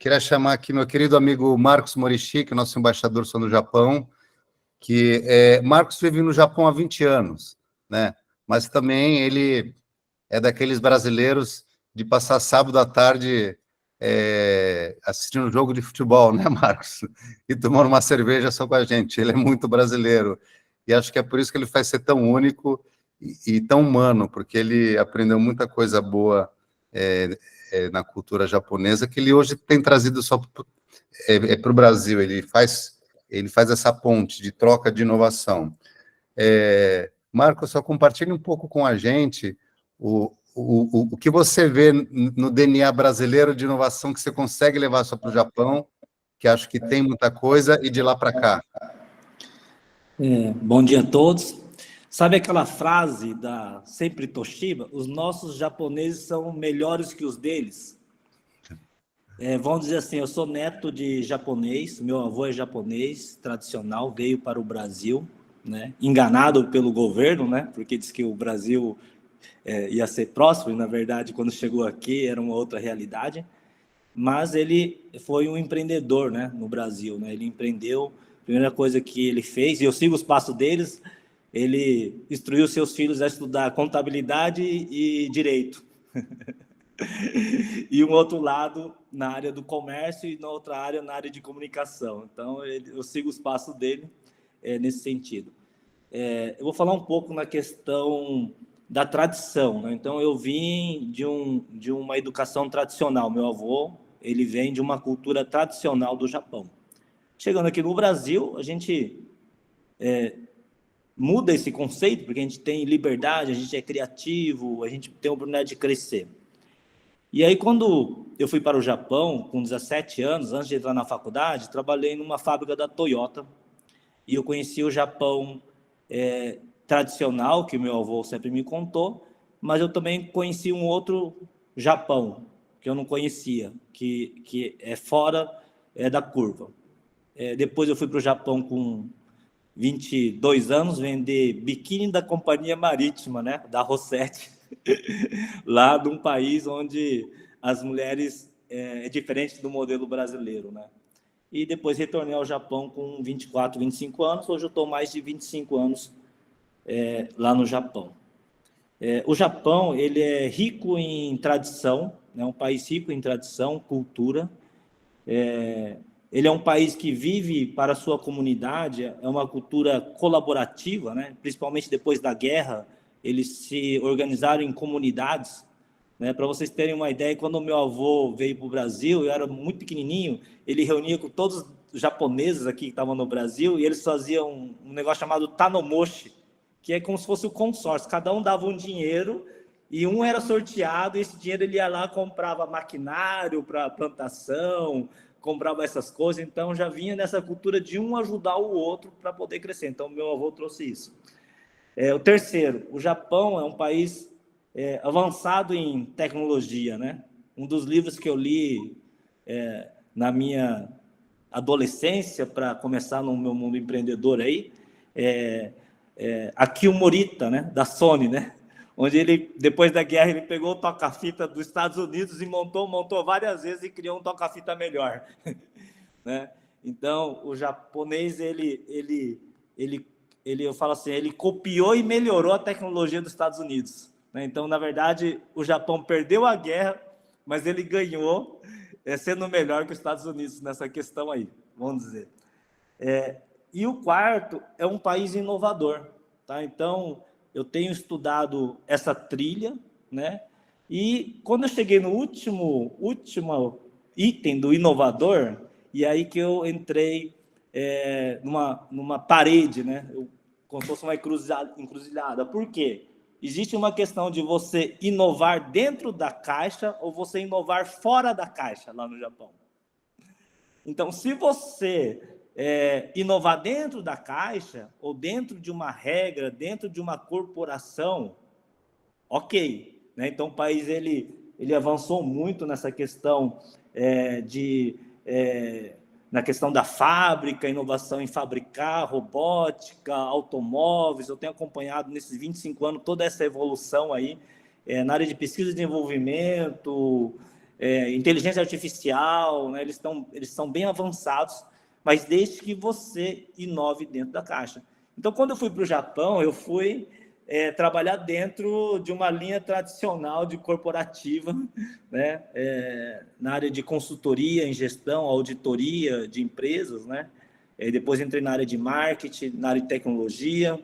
queria chamar aqui meu querido amigo Marcos Morishi, que é nosso embaixador no Japão, que Marcos vive no Japão há 20 anos, né? Mas também ele é daqueles brasileiros de passar sábado à tarde assistindo um jogo de futebol, né, Marcos? E tomando uma cerveja só com a gente. Ele é muito brasileiro. E acho que é por isso que ele faz ser tão único e tão humano, porque ele aprendeu muita coisa boa na cultura japonesa, que ele hoje tem trazido só para o Brasil. Ele faz essa ponte de troca de inovação. Marcos, só compartilhe um pouco com a gente o que você vê no DNA brasileiro de inovação que você consegue levar só para o Japão, que acho que tem muita coisa, e de lá para cá. Bom dia a todos. Sabe aquela frase da sempre Toshiba? Os nossos japoneses são melhores que os deles. Vamos dizer assim, eu sou neto de japonês, meu avô é japonês, tradicional, veio para o Brasil, né? Enganado pelo governo, né? Porque disse que o Brasil ia ser próspero, e na verdade, quando chegou aqui, era uma outra realidade. Mas ele foi um empreendedor, né, no Brasil, né? Ele empreendeu, a primeira coisa que ele fez, e eu sigo os passos deles, ele instruiu seus filhos a estudar contabilidade e direito. E um outro lado na área do comércio e na outra área na área de comunicação. Então, eu sigo os passos dele nesse sentido. Eu vou falar um pouco na questão da tradição, né? Então, eu vim de uma educação tradicional. Meu avô, ele vem de uma cultura tradicional do Japão. Chegando aqui no Brasil, a gente muda esse conceito, porque a gente tem liberdade, a gente é criativo, a gente tem a oportunidade de crescer. E aí, quando eu fui para o Japão, com 17 anos, antes de entrar na faculdade, trabalhei numa fábrica da Toyota, e eu conheci o Japão tradicional, que o meu avô sempre me contou, mas eu também conheci um outro Japão, que eu não conhecia, que é fora da curva. Depois eu fui para o Japão com 22 anos, vender biquíni da companhia marítima, né, da Rossetti. lá de um país onde as mulheres é diferente do modelo brasileiro, né? E depois retornei ao Japão com 24, 25 anos. Hoje eu estou mais de 25 anos lá no Japão. O Japão, ele é rico em tradição, é um país rico em tradição, cultura. Ele é um país que vive para a sua comunidade, é uma cultura colaborativa, né? Principalmente depois da guerra, eles se organizaram em comunidades. Né? Para vocês terem uma ideia, quando o meu avô veio para o Brasil, eu era muito pequenininho, ele reunia com todos os japoneses aqui que estavam no Brasil, e eles faziam um negócio chamado Tanomoshi, que é como se fosse o consórcio. Cada um dava um dinheiro, e um era sorteado, e esse dinheiro ele ia lá, comprava maquinário para plantação, comprava essas coisas. Então já vinha nessa cultura de um ajudar o outro para poder crescer. Então meu avô trouxe isso. O terceiro, o Japão é um país avançado em tecnologia, né? Um dos livros que eu li na minha adolescência, para começar no meu mundo empreendedor aí, Akio Morita, né? Da Sony, né? Onde ele, depois da guerra, ele pegou o toca-fita dos Estados Unidos e montou várias vezes e criou um toca-fita melhor. Né? Então, o japonês, eu falo assim, ele copiou e melhorou a tecnologia dos Estados Unidos. Né? Então, na verdade, o Japão perdeu a guerra, mas ele ganhou, sendo melhor que os Estados Unidos nessa questão aí, vamos dizer. E o quarto é um país inovador. Tá? Então, eu tenho estudado essa trilha, né? E quando eu cheguei no último item do inovador, e aí que eu entrei numa parede, né? Como se fosse uma encruzilhada. Por quê? Existe uma questão de você inovar dentro da caixa ou você inovar fora da caixa lá no Japão. Então, se você inovar dentro da caixa ou dentro de uma regra, dentro de uma corporação, ok. Né? Então, o país ele avançou muito nessa questão na questão da fábrica, inovação em fabricar, robótica, automóveis. Eu tenho acompanhado nesses 25 anos toda essa evolução aí na área de pesquisa e desenvolvimento, inteligência artificial, né? Eles são bem avançados, mas desde que você inove dentro da caixa. Então, quando eu fui para o Japão, eu fui trabalhar dentro de uma linha tradicional de corporativa, né? Na área de consultoria em gestão, auditoria de empresas, né? Depois entrei na área de marketing, na área de tecnologia.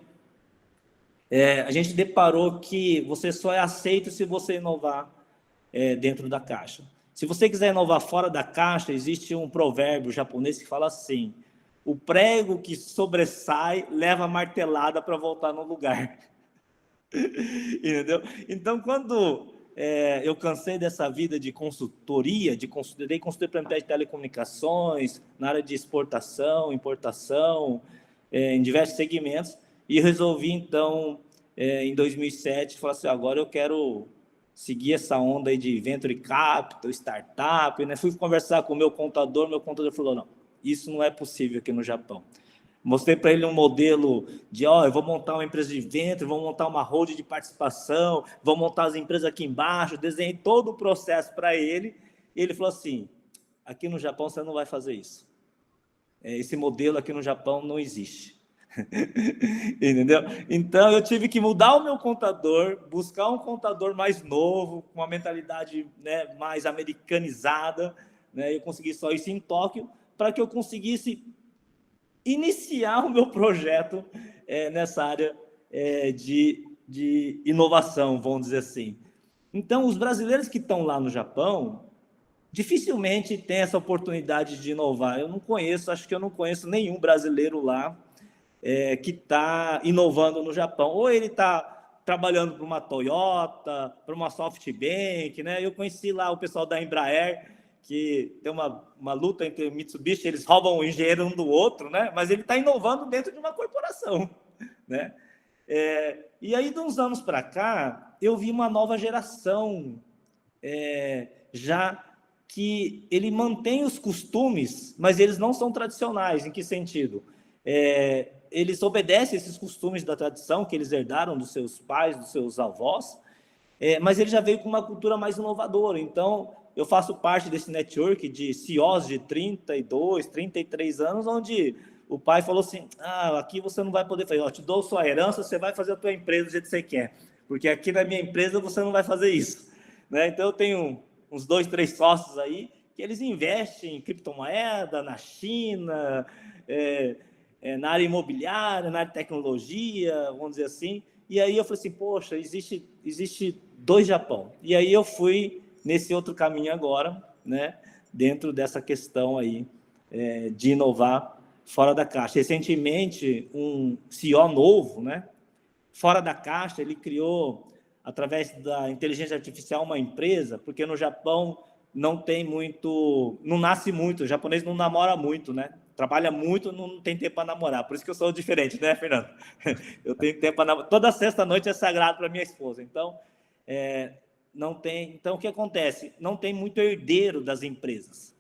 A gente deparou que você só é aceito se você inovar dentro da caixa. Se você quiser inovar fora da caixa, existe um provérbio japonês que fala assim: o prego que sobressai leva a martelada para voltar no lugar. Entendeu? Então, quando eu cansei dessa vida de consultoria, dei consultoria para empresa de telecomunicações, na área de exportação, importação, em diversos segmentos, e resolvi, então, em 2007, falar assim: agora eu quero seguir essa onda aí de venture capital, startup, né? Fui conversar com o meu contador falou: não, isso não é possível aqui no Japão. Mostrei para ele um modelo de, eu vou montar uma empresa de venture, vou montar uma holding de participação, vou montar as empresas aqui embaixo, desenhei todo o processo para ele, e ele falou assim: aqui no Japão você não vai fazer isso. Esse modelo aqui no Japão não existe. Entendeu? Então eu tive que mudar o meu contador, buscar um contador mais novo, com uma mentalidade, né, mais americanizada, né? Eu consegui só isso em Tóquio, para que eu conseguisse iniciar o meu projeto nessa área de inovação, vamos dizer assim. Então, os brasileiros que estão lá no Japão dificilmente têm essa oportunidade de inovar. Acho que eu não conheço nenhum brasileiro lá que está inovando no Japão. Ou ele está trabalhando para uma Toyota, para uma SoftBank, né? Eu conheci lá o pessoal da Embraer, que tem uma luta entre Mitsubishi, eles roubam o engenheiro um do outro, né? Mas ele está inovando dentro de uma corporação, né? E aí, de uns anos para cá, eu vi uma nova geração, já que ele mantém os costumes, mas eles não são tradicionais. Em que sentido? Eles obedecem esses costumes da tradição que eles herdaram dos seus pais, dos seus avós, mas ele já veio com uma cultura mais inovadora. Então, eu faço parte desse network de CEOs de 32, 33 anos, onde o pai falou assim, aqui você não vai poder fazer, eu te dou sua herança, você vai fazer a tua empresa do jeito que você quer, porque aqui na minha empresa você não vai fazer isso. Né? Então, eu tenho uns 2, 3 sócios aí, que eles investem em criptomoeda, na China, na área imobiliária, na área de tecnologia, vamos dizer assim. E aí eu falei assim, poxa, existe 2 Japão. E aí eu fui nesse outro caminho agora, né, dentro dessa questão aí de inovar fora da caixa. Recentemente, um CEO novo, né, fora da caixa, ele criou, através da inteligência artificial, uma empresa, porque no Japão não nasce muito, o japonês não namora muito, né? Trabalha muito, não tem tempo para namorar. Por isso que eu sou diferente, né, Fernando? Eu tenho tempo para namorar. Toda sexta-noite é sagrado para minha esposa. Então, não tem. Então, o que acontece? Não tem muito herdeiro das empresas,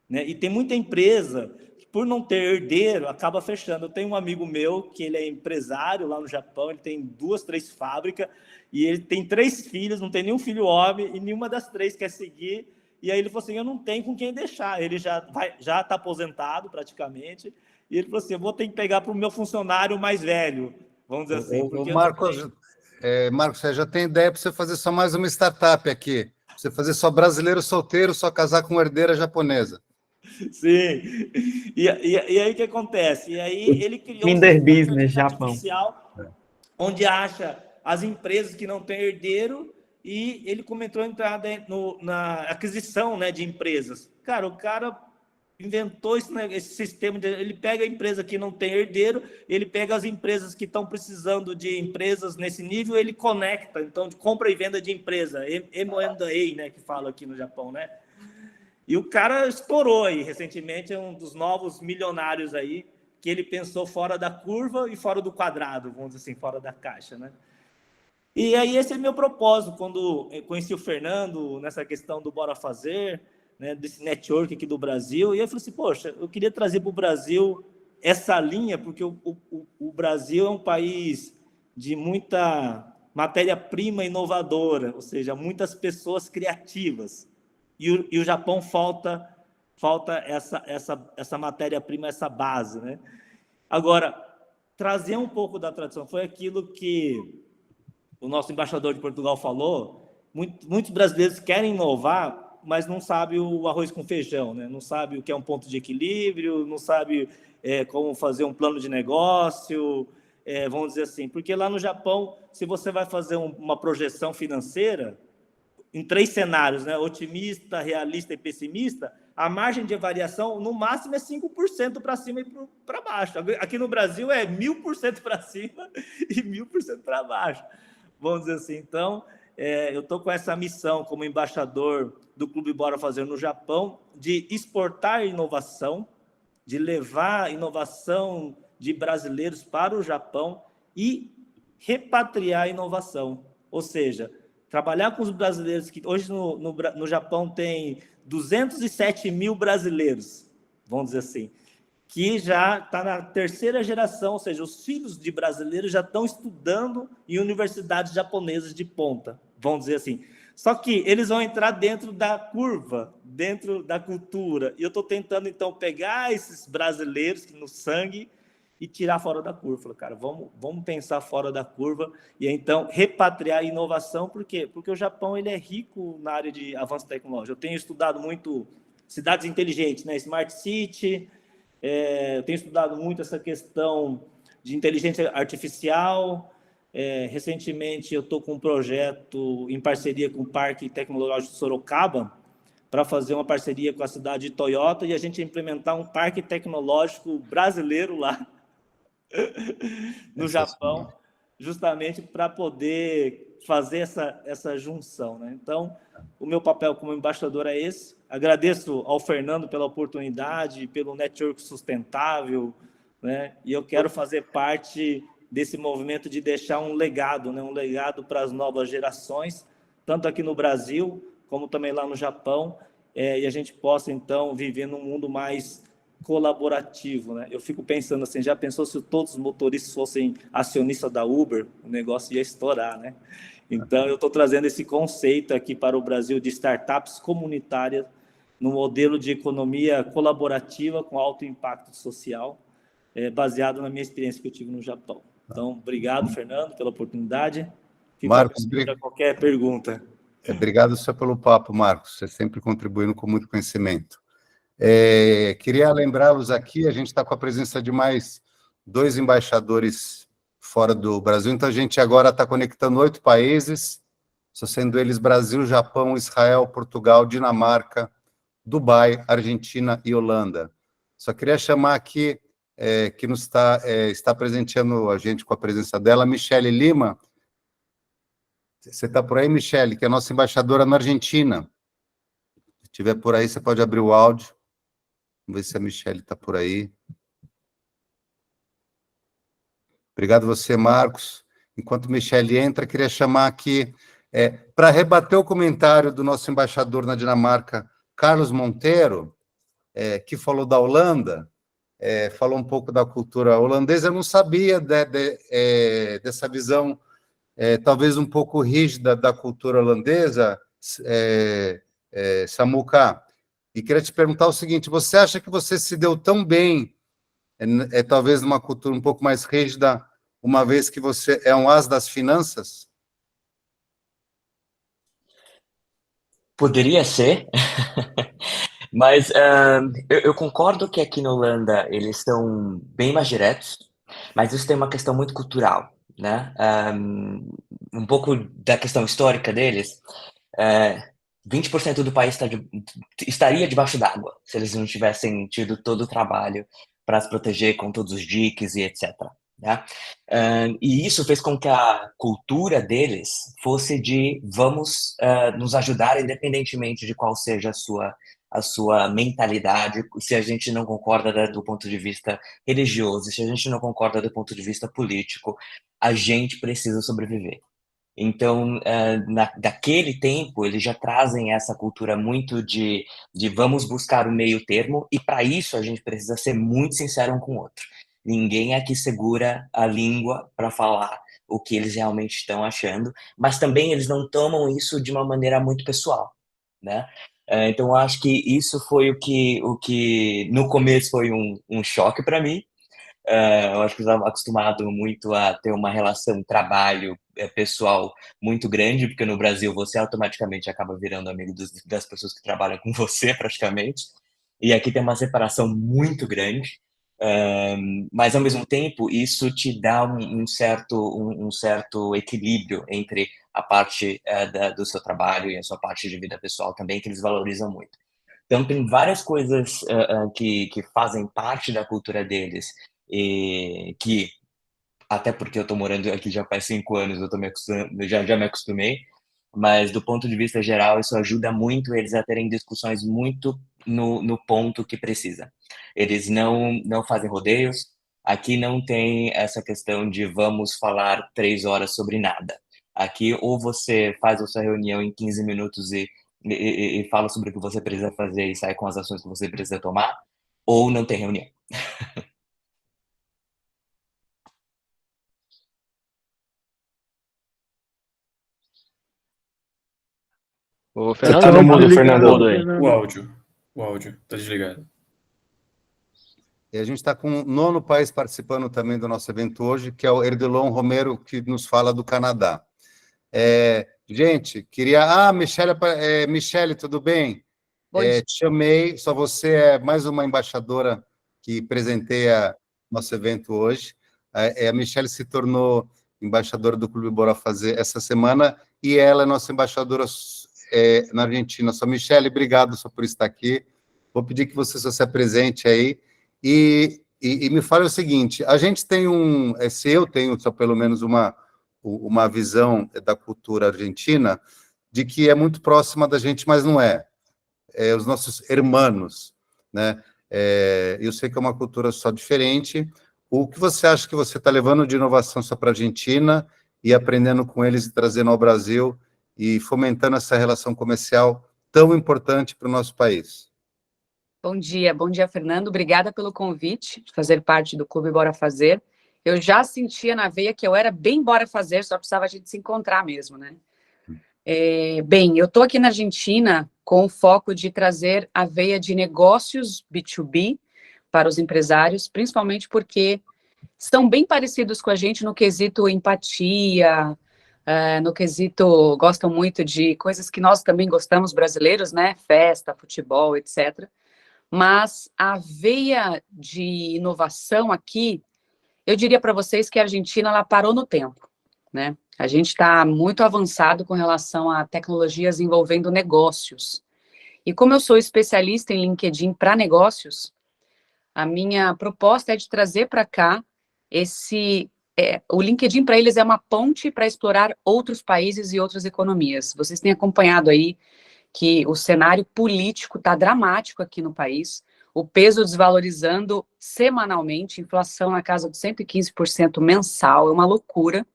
né? E tem muita empresa que, por não ter herdeiro, acaba fechando. Eu tenho um amigo meu que ele é empresário lá no Japão, ele tem 2, 3 fábricas e ele tem 3 filhos, não tem nenhum filho homem e nenhuma das 3 quer seguir. E aí ele falou assim, eu não tenho com quem deixar. Ele já está aposentado praticamente. E ele falou assim, eu vou ter que pegar para o meu funcionário mais velho, vamos dizer assim. Marcos, você já tem ideia para você fazer só mais uma startup aqui? Você fazer só brasileiro solteiro, só casar com herdeira japonesa. Sim. E aí o que acontece? E aí ele criou Minder Business, Japão, artificial, onde acha as empresas que não têm herdeiro, e ele começou a entrar na aquisição, né, de empresas. Cara, o cara inventou esse sistema, ele pega a empresa que não tem herdeiro, ele pega as empresas que estão precisando de empresas nesse nível, ele conecta, então, de compra e venda de empresa, M&A, né, que fala aqui no Japão, né? E o cara estourou aí, recentemente, é um dos novos milionários aí, que ele pensou fora da curva e fora do quadrado, vamos dizer assim, fora da caixa, né? E aí esse é meu propósito, quando eu conheci o Fernando nessa questão do Bora Fazer, né, desse network aqui do Brasil, e eu falei assim, poxa, eu queria trazer para o Brasil essa linha, porque o Brasil é um país de muita matéria-prima inovadora, ou seja, muitas pessoas criativas, e o Japão falta essa matéria-prima, essa base, né? Agora, trazer um pouco da tradição, foi aquilo que o nosso embaixador de Portugal falou, muitos brasileiros querem inovar, mas não sabem o arroz com feijão, né? Não sabem o que é um ponto de equilíbrio, não sabem como fazer um plano de negócio, vamos dizer assim. Porque lá no Japão, se você vai fazer uma projeção financeira, em 3 cenários, né? Otimista, realista e pessimista, a margem de variação, no máximo, é 5% para cima e para baixo. Aqui no Brasil é 1000% para cima e 1000% para baixo. Vamos dizer assim. Então, eu estou com essa missão como embaixador do Clube Bora Fazer no Japão, de exportar inovação, de levar inovação de brasileiros para o Japão e repatriar a inovação. Ou seja, trabalhar com os brasileiros, que hoje no Japão tem 207 mil brasileiros, vamos dizer assim, que já está na 3ª geração, ou seja, os filhos de brasileiros já estão estudando em universidades japonesas de ponta, vamos dizer assim. Só que eles vão entrar dentro da curva, dentro da cultura. E eu estou tentando, então, pegar esses brasileiros no sangue e tirar fora da curva. Falei, cara, vamos pensar fora da curva e, então, repatriar a inovação. Por quê? Porque o Japão ele é rico na área de avanço tecnológico. Eu tenho estudado muito cidades inteligentes, né? Smart City. Eu tenho estudado muito essa questão de inteligência artificial. Recentemente, eu estou com um projeto em parceria com o Parque Tecnológico de Sorocaba para fazer uma parceria com a cidade de Toyota e a gente implementar um parque tecnológico brasileiro lá no Japão, justamente para poder fazer essa junção, né? Então, o meu papel como embaixador é esse. Agradeço ao Fernando pela oportunidade, pelo network sustentável, né? E eu quero fazer parte desse movimento de deixar um legado, né? Um legado para as novas gerações, tanto aqui no Brasil, como também lá no Japão, e a gente possa, então, viver num mundo mais colaborativo, né? Eu fico pensando assim, já pensou se todos os motoristas fossem acionistas da Uber, o negócio ia estourar, né? Então, eu estou trazendo esse conceito aqui para o Brasil de startups comunitárias no modelo de economia colaborativa com alto impacto social, baseado na minha experiência que eu tive no Japão. Então, obrigado, Fernando, pela oportunidade. Fico Marcos, para qualquer pergunta. Obrigado só pelo papo, Marcos. Você sempre contribuindo com muito conhecimento. Queria lembrá-los aqui, a gente está com a presença de mais 2 embaixadores fora do Brasil, então a gente agora está conectando 8 países, sendo eles Brasil, Japão, Israel, Portugal, Dinamarca, Dubai, Argentina e Holanda. Só queria chamar aqui, que nos está presenteando a gente com a presença dela, Michele Lima. Você está por aí, Michele, que é a nossa embaixadora na Argentina. Se estiver por aí, você pode abrir o áudio. Vamos ver se a Michele está por aí. Obrigado você, Marcos. Enquanto Michele entra, queria chamar aqui, para rebater o comentário do nosso embaixador na Dinamarca, Carlos Monteiro, que falou da Holanda, falou um pouco da cultura holandesa. Eu não sabia dessa visão, talvez um pouco rígida da cultura holandesa, Samuca. E queria te perguntar o seguinte: você acha que você se deu tão bem, talvez numa cultura um pouco mais rígida, uma vez que você é um as das finanças? Poderia ser, mas eu concordo que aqui na Holanda eles são bem mais diretos, mas isso tem uma questão muito cultural, né? Um pouco da questão histórica deles. 20% do país estaria debaixo d'água se eles não tivessem tido todo o trabalho para se proteger com todos os diques e etc. Né? E isso fez com que a cultura deles fosse de vamos nos ajudar independentemente de qual seja a sua mentalidade. Se a gente não concorda do ponto de vista religioso, se a gente não concorda do ponto de vista político, a gente precisa sobreviver. Então, daquele tempo, eles já trazem essa cultura muito de vamos buscar o meio termo, e para isso a gente precisa ser muito sincero um com o outro. Ninguém aqui segura a língua para falar o que eles realmente estão achando, mas também eles não tomam isso de uma maneira muito pessoal, né? Então, eu acho que isso foi o que no começo foi um choque para mim. Eu acho que eu estava acostumado muito a ter uma relação trabalho pessoal muito grande, porque no Brasil você automaticamente acaba virando amigo das pessoas que trabalham com você, praticamente. E aqui tem uma separação muito grande, mas ao mesmo tempo isso te dá um certo equilíbrio entre a parte do seu trabalho e a sua parte de vida pessoal também, que eles valorizam muito. Então tem várias coisas que fazem parte da cultura deles, e que, até porque eu estou morando aqui já faz 5 anos, já me acostumei, mas do ponto de vista geral, isso ajuda muito eles a terem discussões muito no ponto que precisa. Eles não fazem rodeios, aqui não tem essa questão de vamos falar 3 horas sobre nada. Aqui, ou você faz a sua reunião em 15 minutos e fala sobre o que você precisa fazer e sai com as ações que você precisa tomar, ou não tem reunião. O Fernando tá no mudo, Fernando. O áudio tá desligado. E a gente está com o 9º país participando também do nosso evento hoje, que é o Erdelon Romero, que nos fala do Canadá. Gente, queria... Michele, tudo bem? Te chamei, só você é mais uma embaixadora que presenteia nosso evento hoje. A Michele se tornou embaixadora do Clube Bora Fazer essa semana, e ela é nossa embaixadora na Argentina. Só, Michele, obrigado só por estar aqui. Vou pedir que você só se apresente aí e me fale o seguinte: a gente tem se eu tenho só pelo menos uma visão da cultura argentina de que é muito próxima da gente, mas não é. Os nossos hermanos, né? Eu sei que é uma cultura só diferente. O que você acha que você está levando de inovação só para a Argentina e aprendendo com eles e trazendo ao Brasil e fomentando essa relação comercial tão importante para o nosso país? Bom dia, Fernando. Obrigada pelo convite de fazer parte do Clube Bora Fazer. eu já sentia na veia que eu era bem bora fazer, só precisava a gente se encontrar mesmo, né? Bem, eu estou aqui na Argentina com o foco de trazer a veia de negócios B2B para os empresários, principalmente porque estão bem parecidos com a gente no quesito empatia, no quesito, gostam muito de coisas que nós também gostamos, brasileiros, né? Festa, futebol, etc. Mas a veia de inovação aqui, eu diria para vocês que a Argentina, ela parou no tempo, né? A gente está muito avançado com relação a tecnologias envolvendo negócios. E como eu sou especialista em LinkedIn para negócios, a minha proposta é de trazer para cá o LinkedIn para eles é uma ponte para explorar outros países e outras economias. Vocês têm acompanhado aí que o cenário político está dramático aqui no país, o peso desvalorizando semanalmente, inflação na casa de 115% mensal, é uma loucura.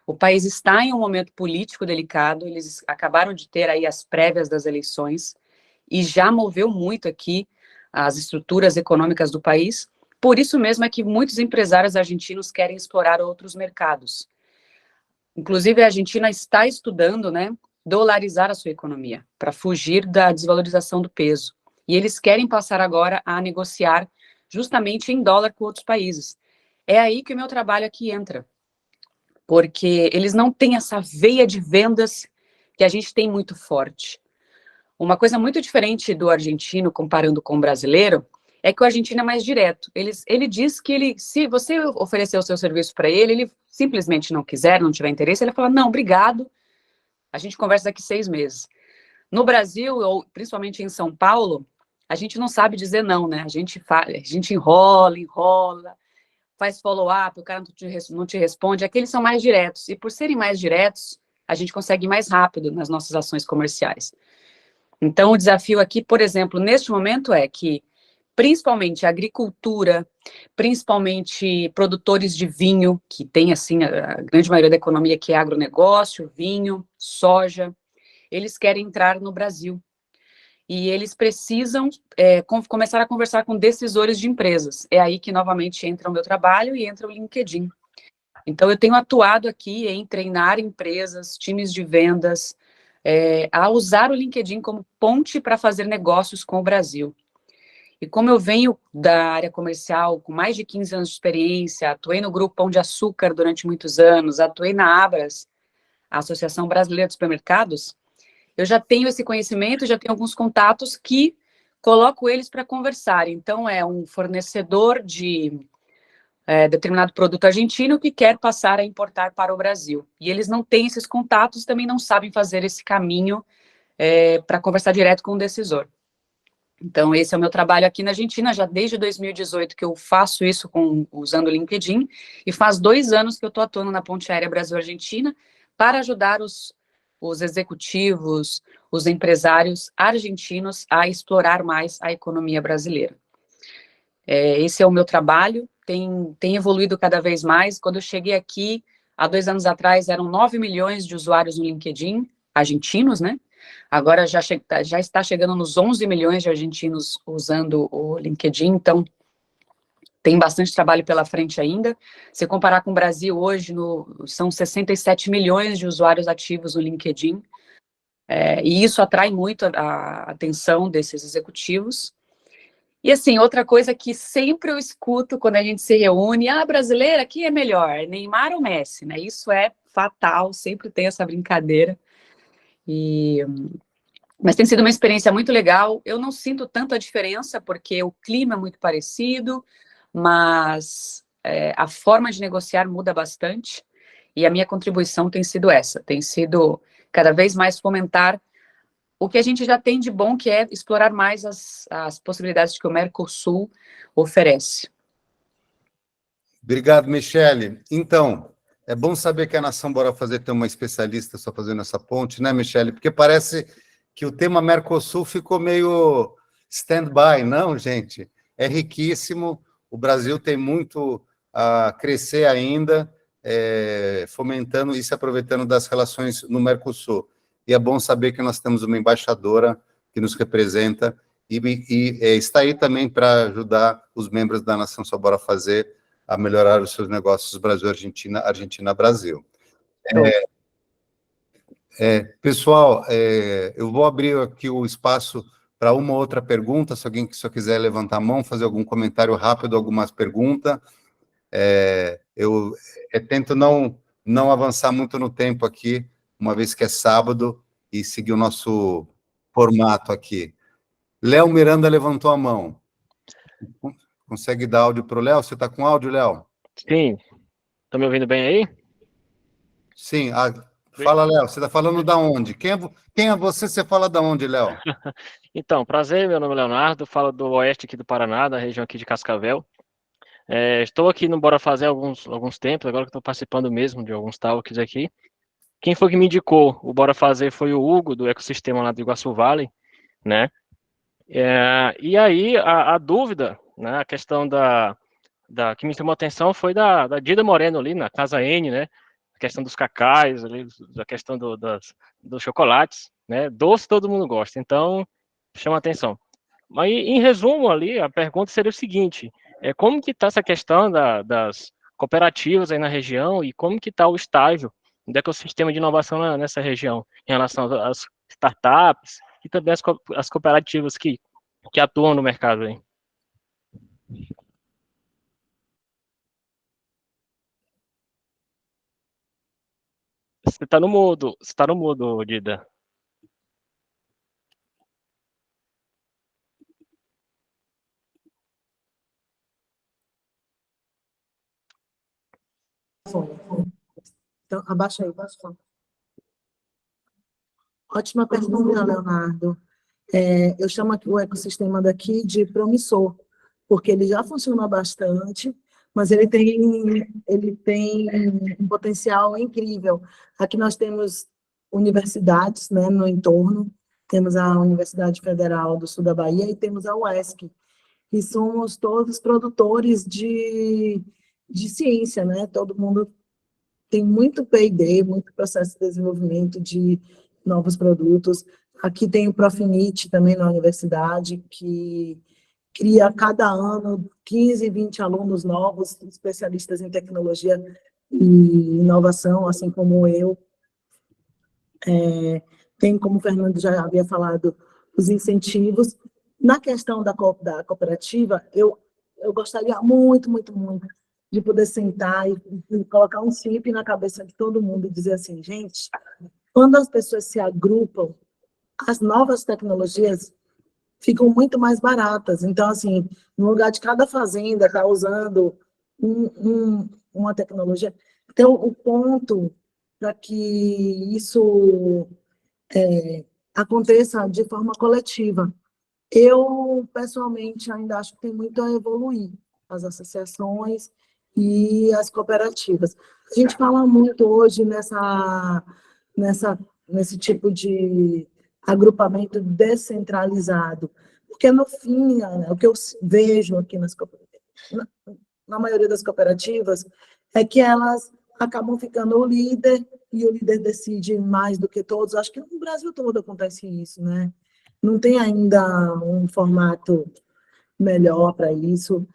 O país está em um momento político delicado, eles acabaram de ter aí as prévias das eleições e já moveu muito aqui as estruturas econômicas do país. Por isso mesmo é que muitos empresários argentinos querem explorar outros mercados. Inclusive, a Argentina está estudando, né, dolarizar a sua economia para fugir da desvalorização do peso. E eles querem passar agora a negociar justamente em dólar com outros países. É aí que o meu trabalho aqui entra, porque eles não têm essa veia de vendas que a gente tem muito forte. Uma coisa muito diferente do argentino, comparando com o brasileiro, é que o argentino é mais direto. Ele diz que se você oferecer o seu serviço para ele simplesmente não quiser, não tiver interesse, ele fala, não, obrigado, a gente conversa daqui 6 meses. No Brasil, ou principalmente em São Paulo, a gente não sabe dizer não, né? A gente enrola, faz follow-up, o cara não te responde. Aqueles são mais diretos. E por serem mais diretos, a gente consegue ir mais rápido nas nossas ações comerciais. Então, o desafio aqui, por exemplo, neste momento é que, principalmente a agricultura, principalmente produtores de vinho, que tem, assim, a grande maioria da economia que é agronegócio, vinho, soja, eles querem entrar no Brasil. E eles precisam começar a conversar com decisores de empresas. É aí que, novamente, entra o meu trabalho e entra o LinkedIn. Então, eu tenho atuado aqui em treinar empresas, times de vendas, a usar o LinkedIn como ponte para fazer negócios com o Brasil. E como eu venho da área comercial com mais de 15 anos de experiência, atuei no Grupo Pão de Açúcar durante muitos anos, atuei na Abras, a Associação Brasileira de Supermercados, eu já tenho esse conhecimento, já tenho alguns contatos que coloco eles para conversar. Então, é um fornecedor de determinado produto argentino que quer passar a importar para o Brasil. E eles não têm esses contatos, também não sabem fazer esse caminho para conversar direto com o decisor. Então, esse é o meu trabalho aqui na Argentina, já desde 2018 que eu faço isso usando o LinkedIn, e faz 2 anos que eu estou atuando na Ponte Aérea Brasil-Argentina para ajudar os executivos, os empresários argentinos a explorar mais a economia brasileira. Esse é o meu trabalho, tem evoluído cada vez mais. Quando eu cheguei aqui, há 2 anos atrás, eram 9 milhões de usuários no LinkedIn, argentinos, né? Agora já está chegando nos 11 milhões de argentinos usando o LinkedIn, então tem bastante trabalho pela frente ainda. Se comparar com o Brasil hoje, são 67 milhões de usuários ativos no LinkedIn, e isso atrai muito a atenção desses executivos. E assim, outra coisa que sempre eu escuto quando a gente se reúne, brasileira, quem é melhor, Neymar ou Messi, né? Isso é fatal, sempre tem essa brincadeira. Mas tem sido uma experiência muito legal. Eu não sinto tanto a diferença, porque o clima é muito parecido, mas a forma de negociar muda bastante, e a minha contribuição tem sido essa, tem sido cada vez mais fomentar o que a gente já tem de bom, que é explorar mais as possibilidades que o Mercosul oferece. Obrigado, Michele. Então, é bom saber que a Nação Bora Fazer tem uma especialista só fazendo essa ponte, né, Michele? Porque parece que o tema Mercosul ficou meio stand-by, não, gente? É riquíssimo, o Brasil tem muito a crescer ainda, fomentando e se aproveitando das relações no Mercosul. E é bom saber que nós temos uma embaixadora que nos representa e está aí também para ajudar os membros da Nação Só Bora Fazer a melhorar os seus negócios Brasil-Argentina, Argentina-Brasil. Pessoal, eu vou abrir aqui o espaço para uma outra pergunta, se alguém só quiser levantar a mão, fazer algum comentário rápido, algumas perguntas. Eu tento não avançar muito no tempo aqui, uma vez que é sábado, e seguir o nosso formato aqui. Léo Miranda levantou a mão. Consegue dar áudio para o Léo? Você está com áudio, Léo? Sim. Estão me ouvindo bem aí? Sim. Fala, Léo. Você está falando da onde? Quem é você? Você fala da onde, Léo? Então, prazer, meu nome é Leonardo, falo do oeste aqui do Paraná, da região aqui de Cascavel. Estou aqui no Bora Fazer há alguns tempos, agora que estou participando mesmo de alguns talks aqui. Quem foi que me indicou o Bora Fazer foi o Hugo, do ecossistema lá do Iguaçu Valley, né? E aí, a dúvida, né, a questão que me chamou a atenção foi da Dida Moreno ali, na Casa N, né? A questão dos cacais, ali, a questão dos chocolates, né? Doce todo mundo gosta, então chama a atenção. Mas, em resumo ali, a pergunta seria o seguinte, como que está essa questão das cooperativas aí na região e como que está o estágio do ecossistema de inovação nessa região, em relação às startups e também as cooperativas que atuam no mercado aí? Você está no mudo, Dida. Então, abaixa aí, abaixa. Ótima pergunta, Leonardo. Eu chamo aqui o ecossistema daqui de promissor, porque ele já funciona bastante, mas ele tem um potencial incrível. Aqui nós temos universidades, né, no entorno, temos a Universidade Federal do Sul da Bahia e temos a UESC, que somos todos produtores de ciência, né? Todo mundo tem muito P&D, muito processo de desenvolvimento de novos produtos. Aqui tem o Profinit também na universidade, que cria a cada ano 15, 20 alunos novos, especialistas em tecnologia e inovação, assim como eu. Tem, como o Fernando já havia falado, os incentivos. Na questão da cooperativa, eu gostaria muito, muito, muito de poder sentar e colocar um chip na cabeça de todo mundo e dizer assim, gente, quando as pessoas se agrupam, as novas tecnologias ficam muito mais baratas. Então, assim, no lugar de cada fazenda estar usando uma tecnologia, então, o ponto para que isso aconteça de forma coletiva. Eu, pessoalmente, ainda acho que tem muito a evoluir, as associações e as cooperativas. A gente fala muito hoje nesse tipo de agrupamento descentralizado, porque, no fim, o que eu vejo aqui na maioria das cooperativas é que elas acabam ficando o líder, e o líder decide mais do que todos. Acho que no Brasil todo acontece isso, né? Não tem ainda um formato melhor para isso.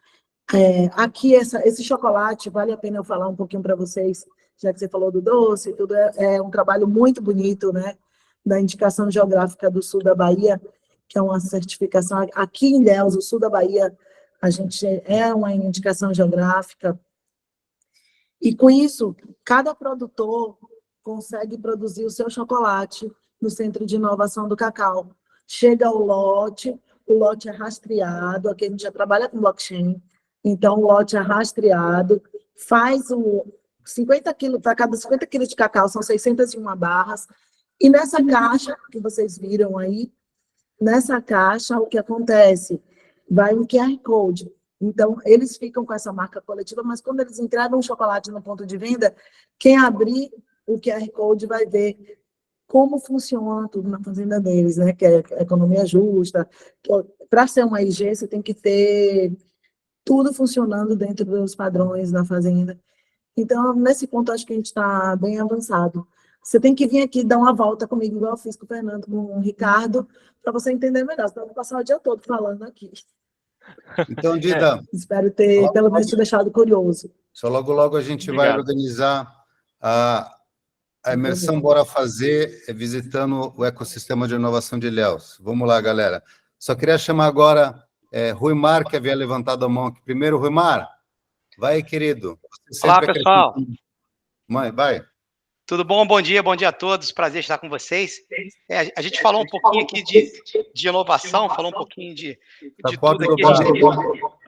Aqui, esse chocolate, vale a pena eu falar um pouquinho para vocês, já que você falou do doce e tudo, é um trabalho muito bonito, né? Da indicação geográfica do sul da Bahia, que é uma certificação. Aqui em Ilhéus, o sul da Bahia, a gente é uma indicação geográfica. E com isso, cada produtor consegue produzir o seu chocolate no Centro de Inovação do Cacau. Chega o lote é rastreado, aqui a gente já trabalha com blockchain, então o lote é rastreado, faz 50 quilos, para cada 50 quilos de cacau são 601 barras, e nessa caixa que vocês viram aí, nessa caixa o que acontece? Vai um QR Code. Então, eles ficam com essa marca coletiva, mas quando eles entregam um chocolate no ponto de venda, quem abrir o QR Code vai ver como funciona tudo na fazenda deles, né? Que é economia justa. Para ser uma IG, você tem que ter tudo funcionando dentro dos padrões da fazenda. Então, nesse ponto, acho que a gente está bem avançado. Você tem que vir aqui dar uma volta comigo, igual eu fiz com o Fernando, com o Ricardo, para você entender melhor. Senão eu vou passar o dia todo falando aqui. Então, Dida, Espero ter, pelo menos, te deixado curioso. só logo a gente vai Obrigado. organizar a imersão Bora Fazer, visitando o ecossistema de inovação de Ilhéus. Vamos lá, galera. Só queria chamar agora Rui Mar, que havia levantado a mão aqui primeiro. Rui Mar, vai, querido. Você Olá, sempre pessoal. Mãe, vai. Tudo bom? Bom dia a todos. Prazer estar com vocês. A gente falou um pouquinho aqui de inovação, falou um pouquinho de tudo aqui.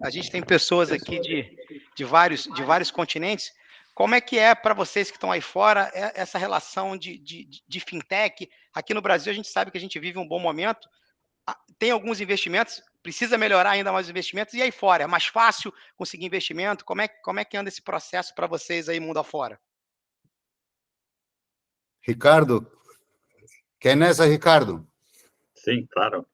A gente tem pessoas aqui de vários continentes. Como é que é para vocês que estão aí fora essa relação de fintech? Aqui no Brasil, a gente sabe que a gente vive um bom momento. Tem alguns investimentos, precisa melhorar ainda mais os investimentos. E aí fora, é mais fácil conseguir investimento? Como é que anda esse processo para vocês aí mundo afora? Ricardo, quer nessa, Ricardo? Sim, claro.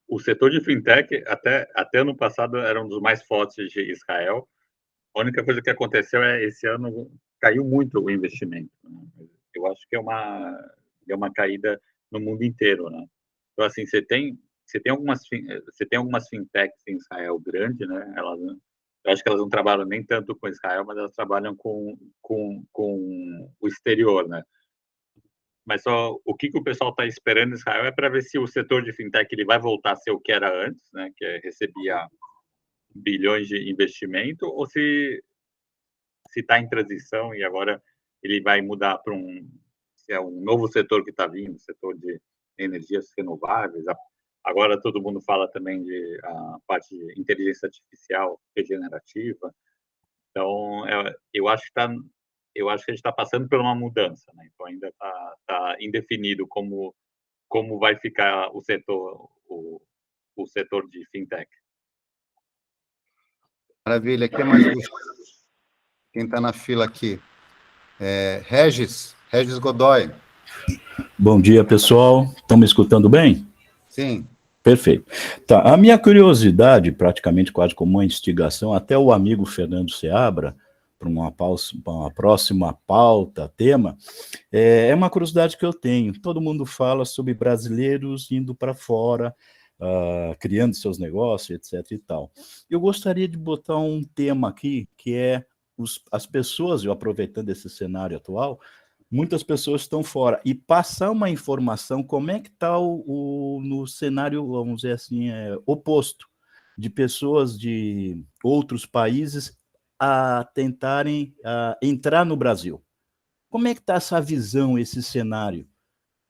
O setor de fintech, até ano passado, era um dos mais fortes de Israel. A única coisa que aconteceu esse ano caiu muito o investimento. Né? Eu acho que é uma caída no mundo inteiro, né? Então, assim, você tem algumas fintechs em Israel grande, né? Eu acho que elas não trabalham nem tanto com Israel, mas elas trabalham com o exterior, né? Mas só o que o pessoal está esperando em Israel é para ver se o setor de fintech ele vai voltar a ser o que era antes, né? Que recebia bilhões de investimento, ou se está em transição e agora ele vai mudar para um novo setor que está vindo, setor de energias renováveis. Agora todo mundo fala também de a parte de inteligência artificial regenerativa. Então, eu acho que a gente está passando por uma mudança, né? Então ainda está indefinido como vai ficar o setor de fintech. Maravilha. Quem está na fila aqui? Regis Godoy. Bom dia, pessoal. Estão me escutando bem? Sim. Perfeito. Tá, a minha curiosidade, praticamente quase como uma instigação, até o amigo Fernando Seabra, para uma próxima pauta, tema, é uma curiosidade que eu tenho. Todo mundo fala sobre brasileiros indo para fora, criando seus negócios, etc. e tal. Eu gostaria de botar um tema aqui, que é as pessoas, eu aproveitando esse cenário atual, muitas pessoas estão fora, e passar uma informação, como é que está no cenário, vamos dizer assim, oposto, de pessoas de outros países a tentarem entrar no Brasil. Como é que está essa visão, esse cenário?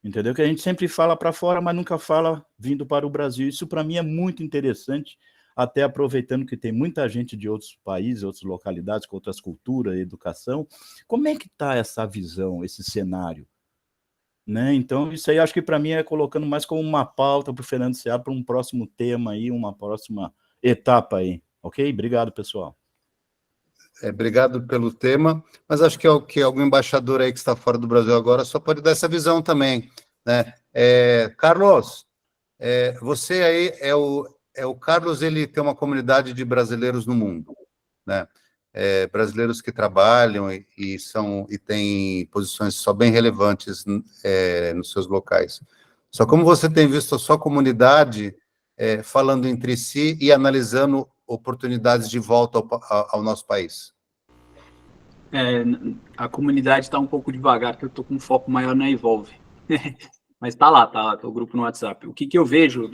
Entendeu? Que a gente sempre fala para fora, mas nunca fala vindo para o Brasil. Isso, para mim, é muito interessante, até aproveitando que tem muita gente de outros países, outras localidades, com outras culturas, educação. Como é que está essa visão, esse cenário? Né? Então, isso aí acho que para mim é colocando mais como uma pauta para o Fernando Seabra, para um próximo tema aí, uma próxima etapa aí. Ok? Obrigado, pessoal. Obrigado pelo tema, mas acho que algum embaixador aí que está fora do Brasil agora só pode dar essa visão também, né? Carlos, você aí o Carlos, ele tem uma comunidade de brasileiros no mundo, né? Brasileiros que trabalham e têm posições só bem relevantes nos seus locais. Só como você tem visto a sua comunidade falando entre si e analisando oportunidades de volta ao nosso país? A comunidade está um pouco devagar, porque eu estou com um foco maior na Evolve. Mas está lá, o grupo no WhatsApp. O que eu vejo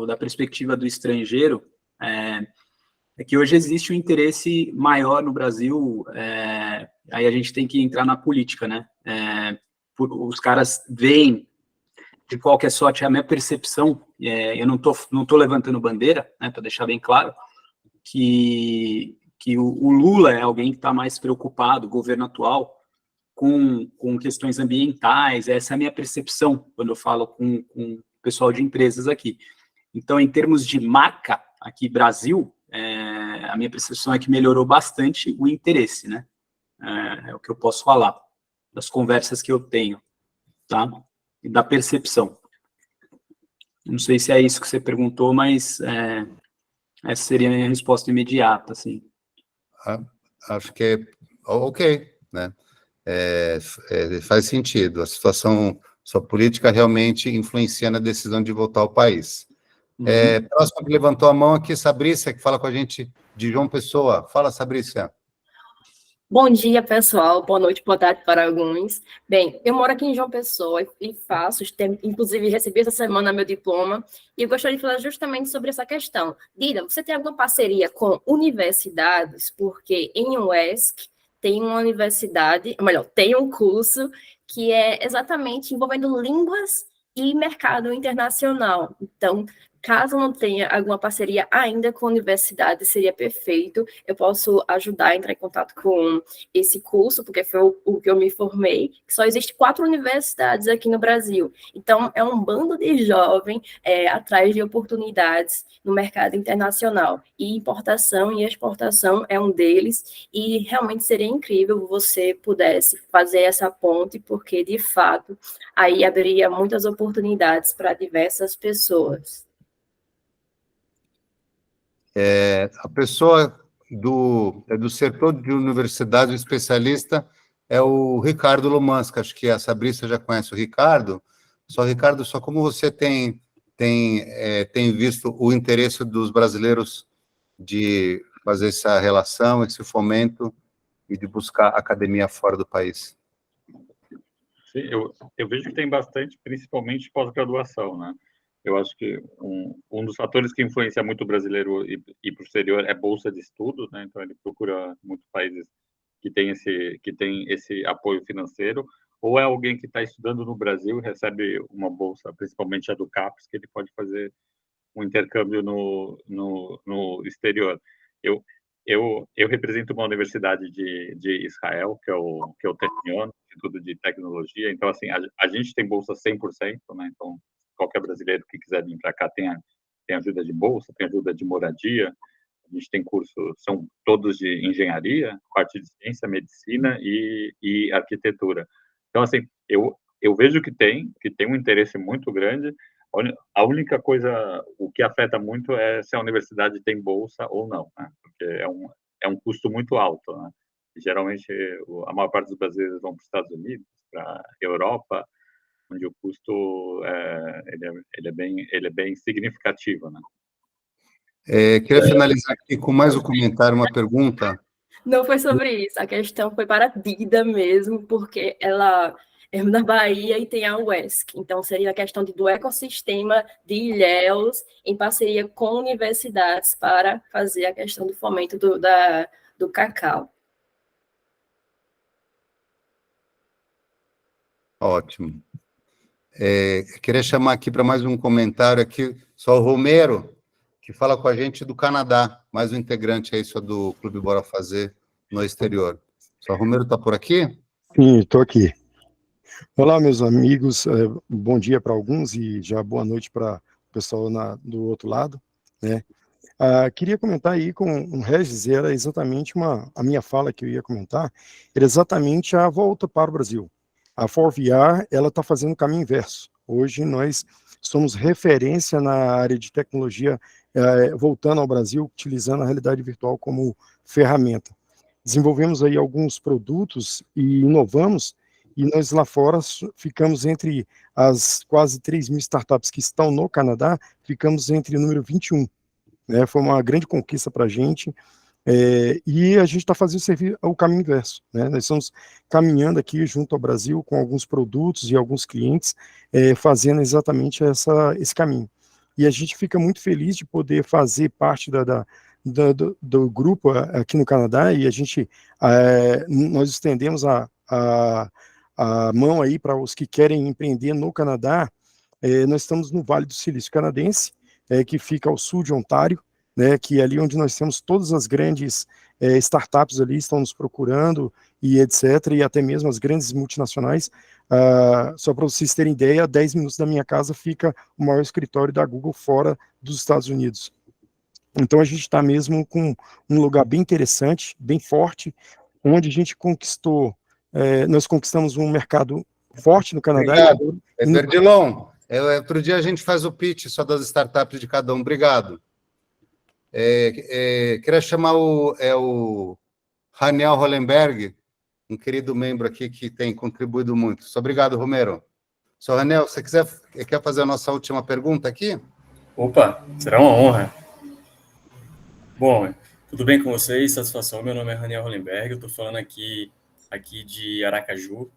da perspectiva do estrangeiro é que hoje existe um interesse maior no Brasil, aí a gente tem que entrar na política, né? Os caras veem, de qualquer sorte, a minha percepção, eu não tô levantando bandeira, né, para deixar bem claro, que o Lula é alguém que está mais preocupado, o governo atual, com questões ambientais. Essa é a minha percepção quando eu falo com o pessoal de empresas aqui. Então, em termos de marca, aqui Brasil, a minha percepção é que melhorou bastante o interesse, né? É o que eu posso falar, das conversas que eu tenho, tá? E da percepção. Não sei se é isso que você perguntou, mas essa seria a minha resposta imediata, assim. Acho que é ok, né? Faz sentido. A situação, sua política realmente influencia na decisão de voltar ao país. Próximo que levantou a mão aqui, Sabrícia, que fala com a gente de João Pessoa. Fala, Sabrícia. Bom dia, pessoal. Boa noite, boa tarde para alguns. Bem, eu moro aqui em João Pessoa e faço, inclusive recebi essa semana meu diploma, e eu gostaria de falar justamente sobre essa questão. Dida, você tem alguma parceria com universidades? Porque em UESC tem uma universidade, ou melhor, tem um curso que é exatamente envolvendo línguas e mercado internacional. Então, caso não tenha alguma parceria ainda com a universidade, seria perfeito. Eu posso ajudar a entrar em contato com esse curso, porque foi o que eu me formei. Só existe 4 universidades aqui no Brasil. Então, é um bando de jovens atrás de oportunidades no mercado internacional. E importação e exportação é um deles. E realmente seria incrível você pudesse fazer essa ponte, porque, de fato, aí abriria muitas oportunidades para diversas pessoas. A pessoa do setor de universidade, o especialista, é o Ricardo Lomanska. Acho que a Sabrícia já conhece o Ricardo. Ricardo, só como você tem visto o interesse dos brasileiros de fazer essa relação, esse fomento e de buscar academia fora do país? Sim, eu vejo que tem bastante, principalmente pós-graduação, né? Eu acho que um dos fatores que influencia muito o brasileiro ir para o exterior é bolsa de estudo, né? Então ele procura muitos países que tem esse apoio financeiro, ou é alguém que está estudando no Brasil e recebe uma bolsa, principalmente a do CAPES, que ele pode fazer um intercâmbio no exterior. Eu represento uma universidade de Israel, que é o Technion, Instituto de Tecnologia. Então, assim, a gente tem bolsa 100%, né? Então, qualquer brasileiro que quiser vir para cá tem ajuda de bolsa, tem ajuda de moradia. A gente tem cursos, são todos de engenharia, parte de ciência, medicina e arquitetura. Então, assim, eu vejo que tem um interesse muito grande. A única coisa, o que afeta muito é se a universidade tem bolsa ou não, né? Porque é um custo muito alto, né? Geralmente, a maior parte dos brasileiros vão para os Estados Unidos, para a Europa, onde o custo ele é bem significativo, né? Queria finalizar aqui com mais um comentário, uma pergunta. Não foi sobre isso, a questão foi para a Dida mesmo, porque ela é da Bahia e tem a UESC, então seria a questão do ecossistema de Ilhéus em parceria com universidades para fazer a questão do fomento do cacau. Ótimo. Queria chamar aqui para mais um comentário aqui, só o Romero, que fala com a gente do Canadá, mais um integrante aí só do Clube Bora Fazer no exterior. Só o Romero está por aqui? Sim, estou aqui. Olá, meus amigos, bom dia para alguns e já boa noite para o pessoal do outro lado, né? Queria comentar aí com o Regis, era exatamente a minha fala que eu ia comentar, era exatamente a volta para o Brasil. A 4VR, ela está fazendo o caminho inverso. Hoje nós somos referência na área de tecnologia, voltando ao Brasil, utilizando a realidade virtual como ferramenta. Desenvolvemos aí alguns produtos e inovamos, e nós lá fora ficamos entre as quase 3.000 startups que estão no Canadá, ficamos entre o número 21. Né? Foi uma grande conquista para a gente, e a gente está fazendo o caminho inverso. Né? Nós estamos caminhando aqui junto ao Brasil com alguns produtos e alguns clientes, fazendo exatamente esse caminho. E a gente fica muito feliz de poder fazer parte do grupo aqui no Canadá, e nós estendemos a mão aí para os que querem empreender no Canadá. Nós estamos no Vale do Silício Canadense, que fica ao sul de Ontário, né, que é ali onde nós temos todas as grandes startups ali, estão nos procurando, e etc., e até mesmo as grandes multinacionais. Só para vocês terem ideia, a 10 minutos da minha casa fica o maior escritório da Google fora dos Estados Unidos. Então a gente está mesmo com um lugar bem interessante, bem forte, onde a gente nós conquistamos um mercado forte no Canadá. Obrigado. Verdilon, outro dia a gente faz o pitch só das startups de cada um. Obrigado. Queria chamar o Raniel Hollenberg, um querido membro aqui que tem contribuído muito. Obrigado, Romero. Só, Raniel, você quer fazer a nossa última pergunta aqui? Opa, será uma honra. Bom, tudo bem com vocês? Satisfação. Meu nome é Raniel Hollenberg, eu estou falando aqui de Aracaju,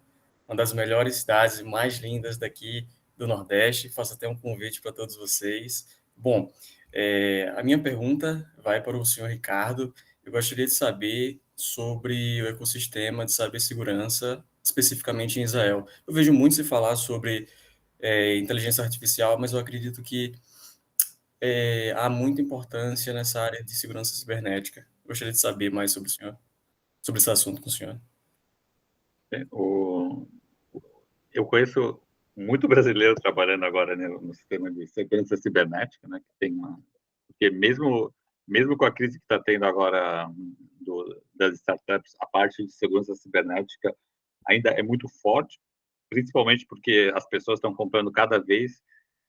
uma das melhores cidades mais lindas daqui do Nordeste. Faço até um convite para todos vocês. Bom, a minha pergunta vai para o senhor Ricardo. Eu gostaria de saber sobre o ecossistema de cibersegurança, especificamente em Israel. Eu vejo muito se falar sobre inteligência artificial, mas eu acredito que há muita importância nessa área de segurança cibernética. Gostaria de saber mais sobre o senhor, sobre esse assunto com o senhor. Eu conheço muito brasileiro trabalhando agora no sistema de segurança cibernética, né? Que tem porque mesmo com a crise que está tendo agora das startups, a parte de segurança cibernética ainda é muito forte, principalmente porque as pessoas estão comprando cada vez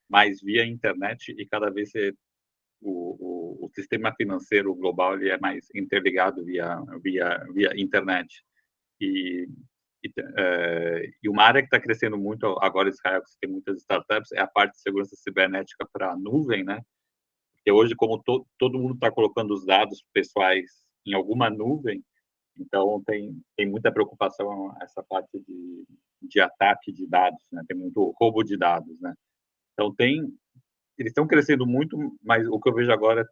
mais via internet e cada vez o sistema financeiro global ele é mais interligado via internet. E uma área que está crescendo muito agora em Israel, que tem muitas startups, é a parte de segurança cibernética para a nuvem, né? Porque hoje, como todo mundo está colocando os dados pessoais em alguma nuvem, então tem muita preocupação essa parte de ataque de dados, né? Tem muito roubo de dados, né? Então eles estão crescendo muito, mas o que eu vejo agora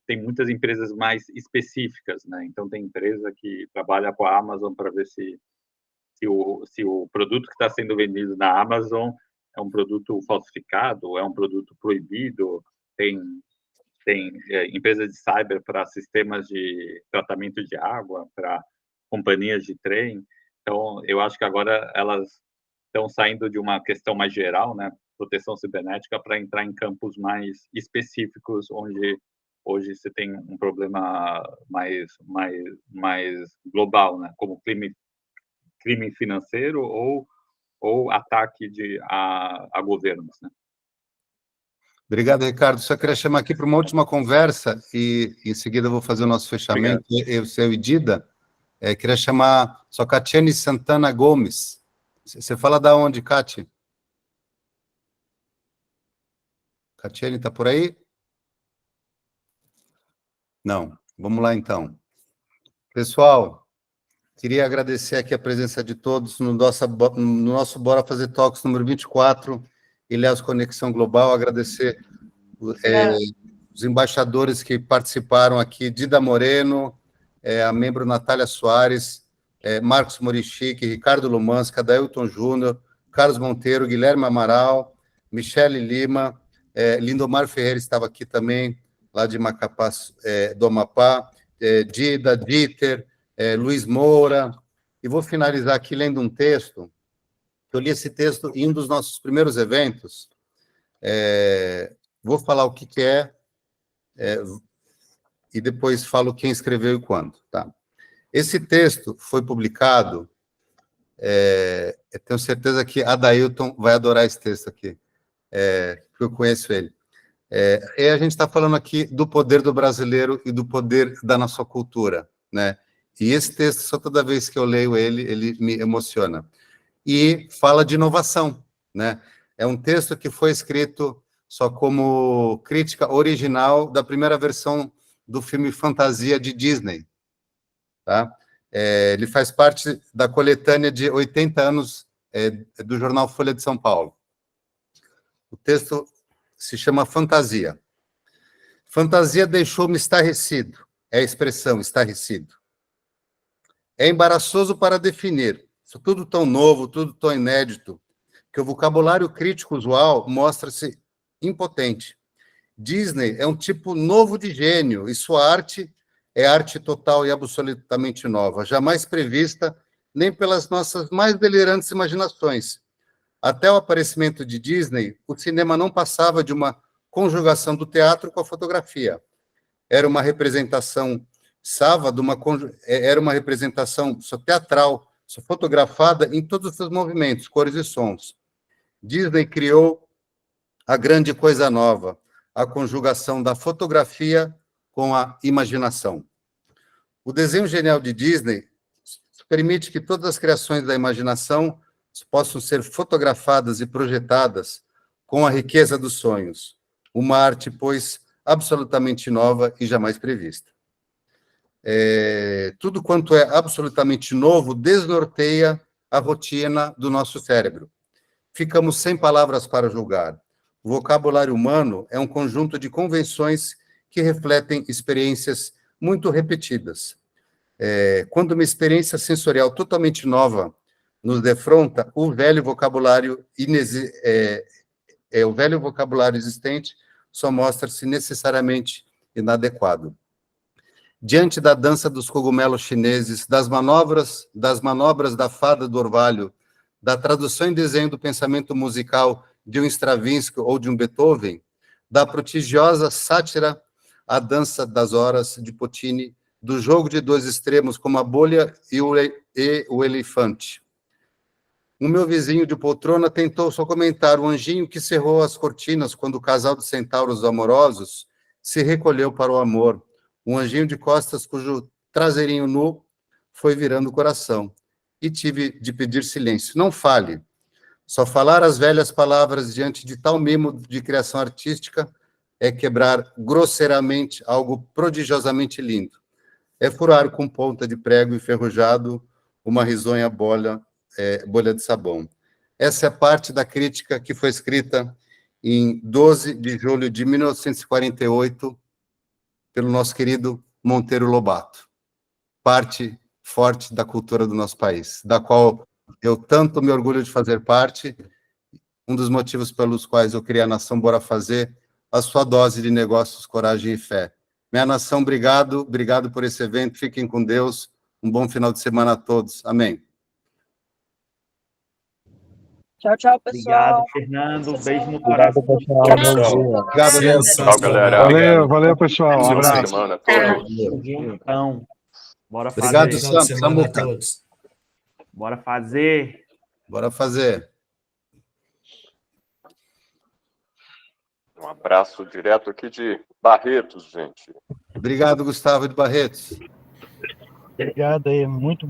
tem muitas empresas mais específicas, né? Então tem empresa que trabalha com a Amazon para ver se o produto que está sendo vendido na Amazon é um produto falsificado, é um produto proibido. Tem empresas de cyber para sistemas de tratamento de água, para companhias de trem. Então eu acho que agora elas estão saindo de uma questão mais geral, né? Proteção cibernética, para entrar em campos mais específicos, onde hoje você tem um problema mais global, né? Como crime financeiro ou ataque a governos, né? Obrigado, Ricardo. Só queria chamar aqui para uma última conversa e em seguida eu vou fazer o nosso fechamento. Eu, seu e Dida, queria chamar só Catiane Santana Gomes. Você fala da onde, Cati? Catiane está por aí? Não. Vamos lá, então. Pessoal, queria agradecer aqui a presença de todos no nosso Bora Fazer Talks número 24, Ilhéus Conexão Global. Agradecer os embaixadores que participaram aqui, Dida Moreno, a membro Natália Soares, Marcos Morichique, Ricardo Lumansca, Dailton Júnior, Carlos Monteiro, Guilherme Amaral, Michele Lima, Lindomar Ferreira estava aqui também, lá de Macapá, do Amapá, Dida, Dieter, Luiz Moura, e vou finalizar aqui lendo um texto, eu li esse texto em um dos nossos primeiros eventos, vou falar o que é, e depois falo quem escreveu e quando, tá? Esse texto foi publicado, eu tenho certeza que a Dailton vai adorar esse texto aqui, porque eu conheço ele. A gente está falando aqui do poder do brasileiro e do poder da nossa cultura, né? E esse texto, só toda vez que eu leio ele me emociona. E fala de inovação, né? É um texto que foi escrito só como crítica original da primeira versão do filme Fantasia de Disney, tá? Ele faz parte da coletânea de 80 anos do jornal Folha de São Paulo. O texto se chama Fantasia. Fantasia deixou-me estarrecido. É a expressão, estarrecido. É embaraçoso para definir. Isso tudo tão novo, tudo tão inédito, que o vocabulário crítico usual mostra-se impotente. Disney é um tipo novo de gênio, e sua arte é arte total e absolutamente nova, jamais prevista nem pelas nossas mais delirantes imaginações. Até o aparecimento de Disney, o cinema não passava de uma conjugação do teatro com a fotografia. Era uma representação era uma representação só teatral, só fotografada em todos os seus movimentos, cores e sons. Disney criou a grande coisa nova, a conjugação da fotografia com a imaginação. O desenho genial de Disney permite que todas as criações da imaginação possam ser fotografadas e projetadas com a riqueza dos sonhos. uma arte, pois, absolutamente nova e jamais prevista. Tudo quanto é absolutamente novo desnorteia a rotina do nosso cérebro. Ficamos sem palavras para julgar. O vocabulário humano é um conjunto de convenções que refletem experiências muito repetidas. Quando uma experiência sensorial totalmente nova nos defronta, o velho vocabulário existente só mostra-se necessariamente inadequado. Diante da dança dos cogumelos chineses, das manobras da fada do orvalho, da tradução em desenho do pensamento musical de um Stravinsky ou de um Beethoven, da prodigiosa sátira A Dança das Horas de Puccini, do jogo de dois extremos como a bolha e o elefante. O meu vizinho de poltrona tentou só comentar o anjinho que cerrou as cortinas quando o casal de centauros amorosos se recolheu para o amor. Um anjinho de costas cujo traseirinho nu foi virando o coração. E tive de pedir silêncio. Não fale. Só falar as velhas palavras diante de tal mimo de criação artística é quebrar grosseiramente algo prodigiosamente lindo. É furar com ponta de prego enferrujado uma risonha bolha de sabão. Essa é parte da crítica que foi escrita em 12 de julho de 1948 pelo nosso querido Monteiro Lobato. Parte forte da cultura do nosso país, da qual eu tanto me orgulho de fazer parte, um dos motivos pelos quais eu criei a Nação Bora Fazer, a sua dose de negócios, coragem e fé. Minha nação, obrigado por esse evento, fiquem com Deus, um bom final de semana a todos, amém. Tchau, tchau, pessoal. Obrigado, Fernando. Beijo no Obrigado, coração. pessoal. Tchau, Bom pessoal. dia. Obrigado, Tchau, galera. Valeu, pessoal. Um Boa abraço. semana a todos. Então, bora fazer. Obrigado, Final de semana a Samuca. todos. Bora fazer. Bora fazer. Um abraço direto aqui de Barretos, gente. Obrigado, Gustavo de Barretos. Obrigado aí, muito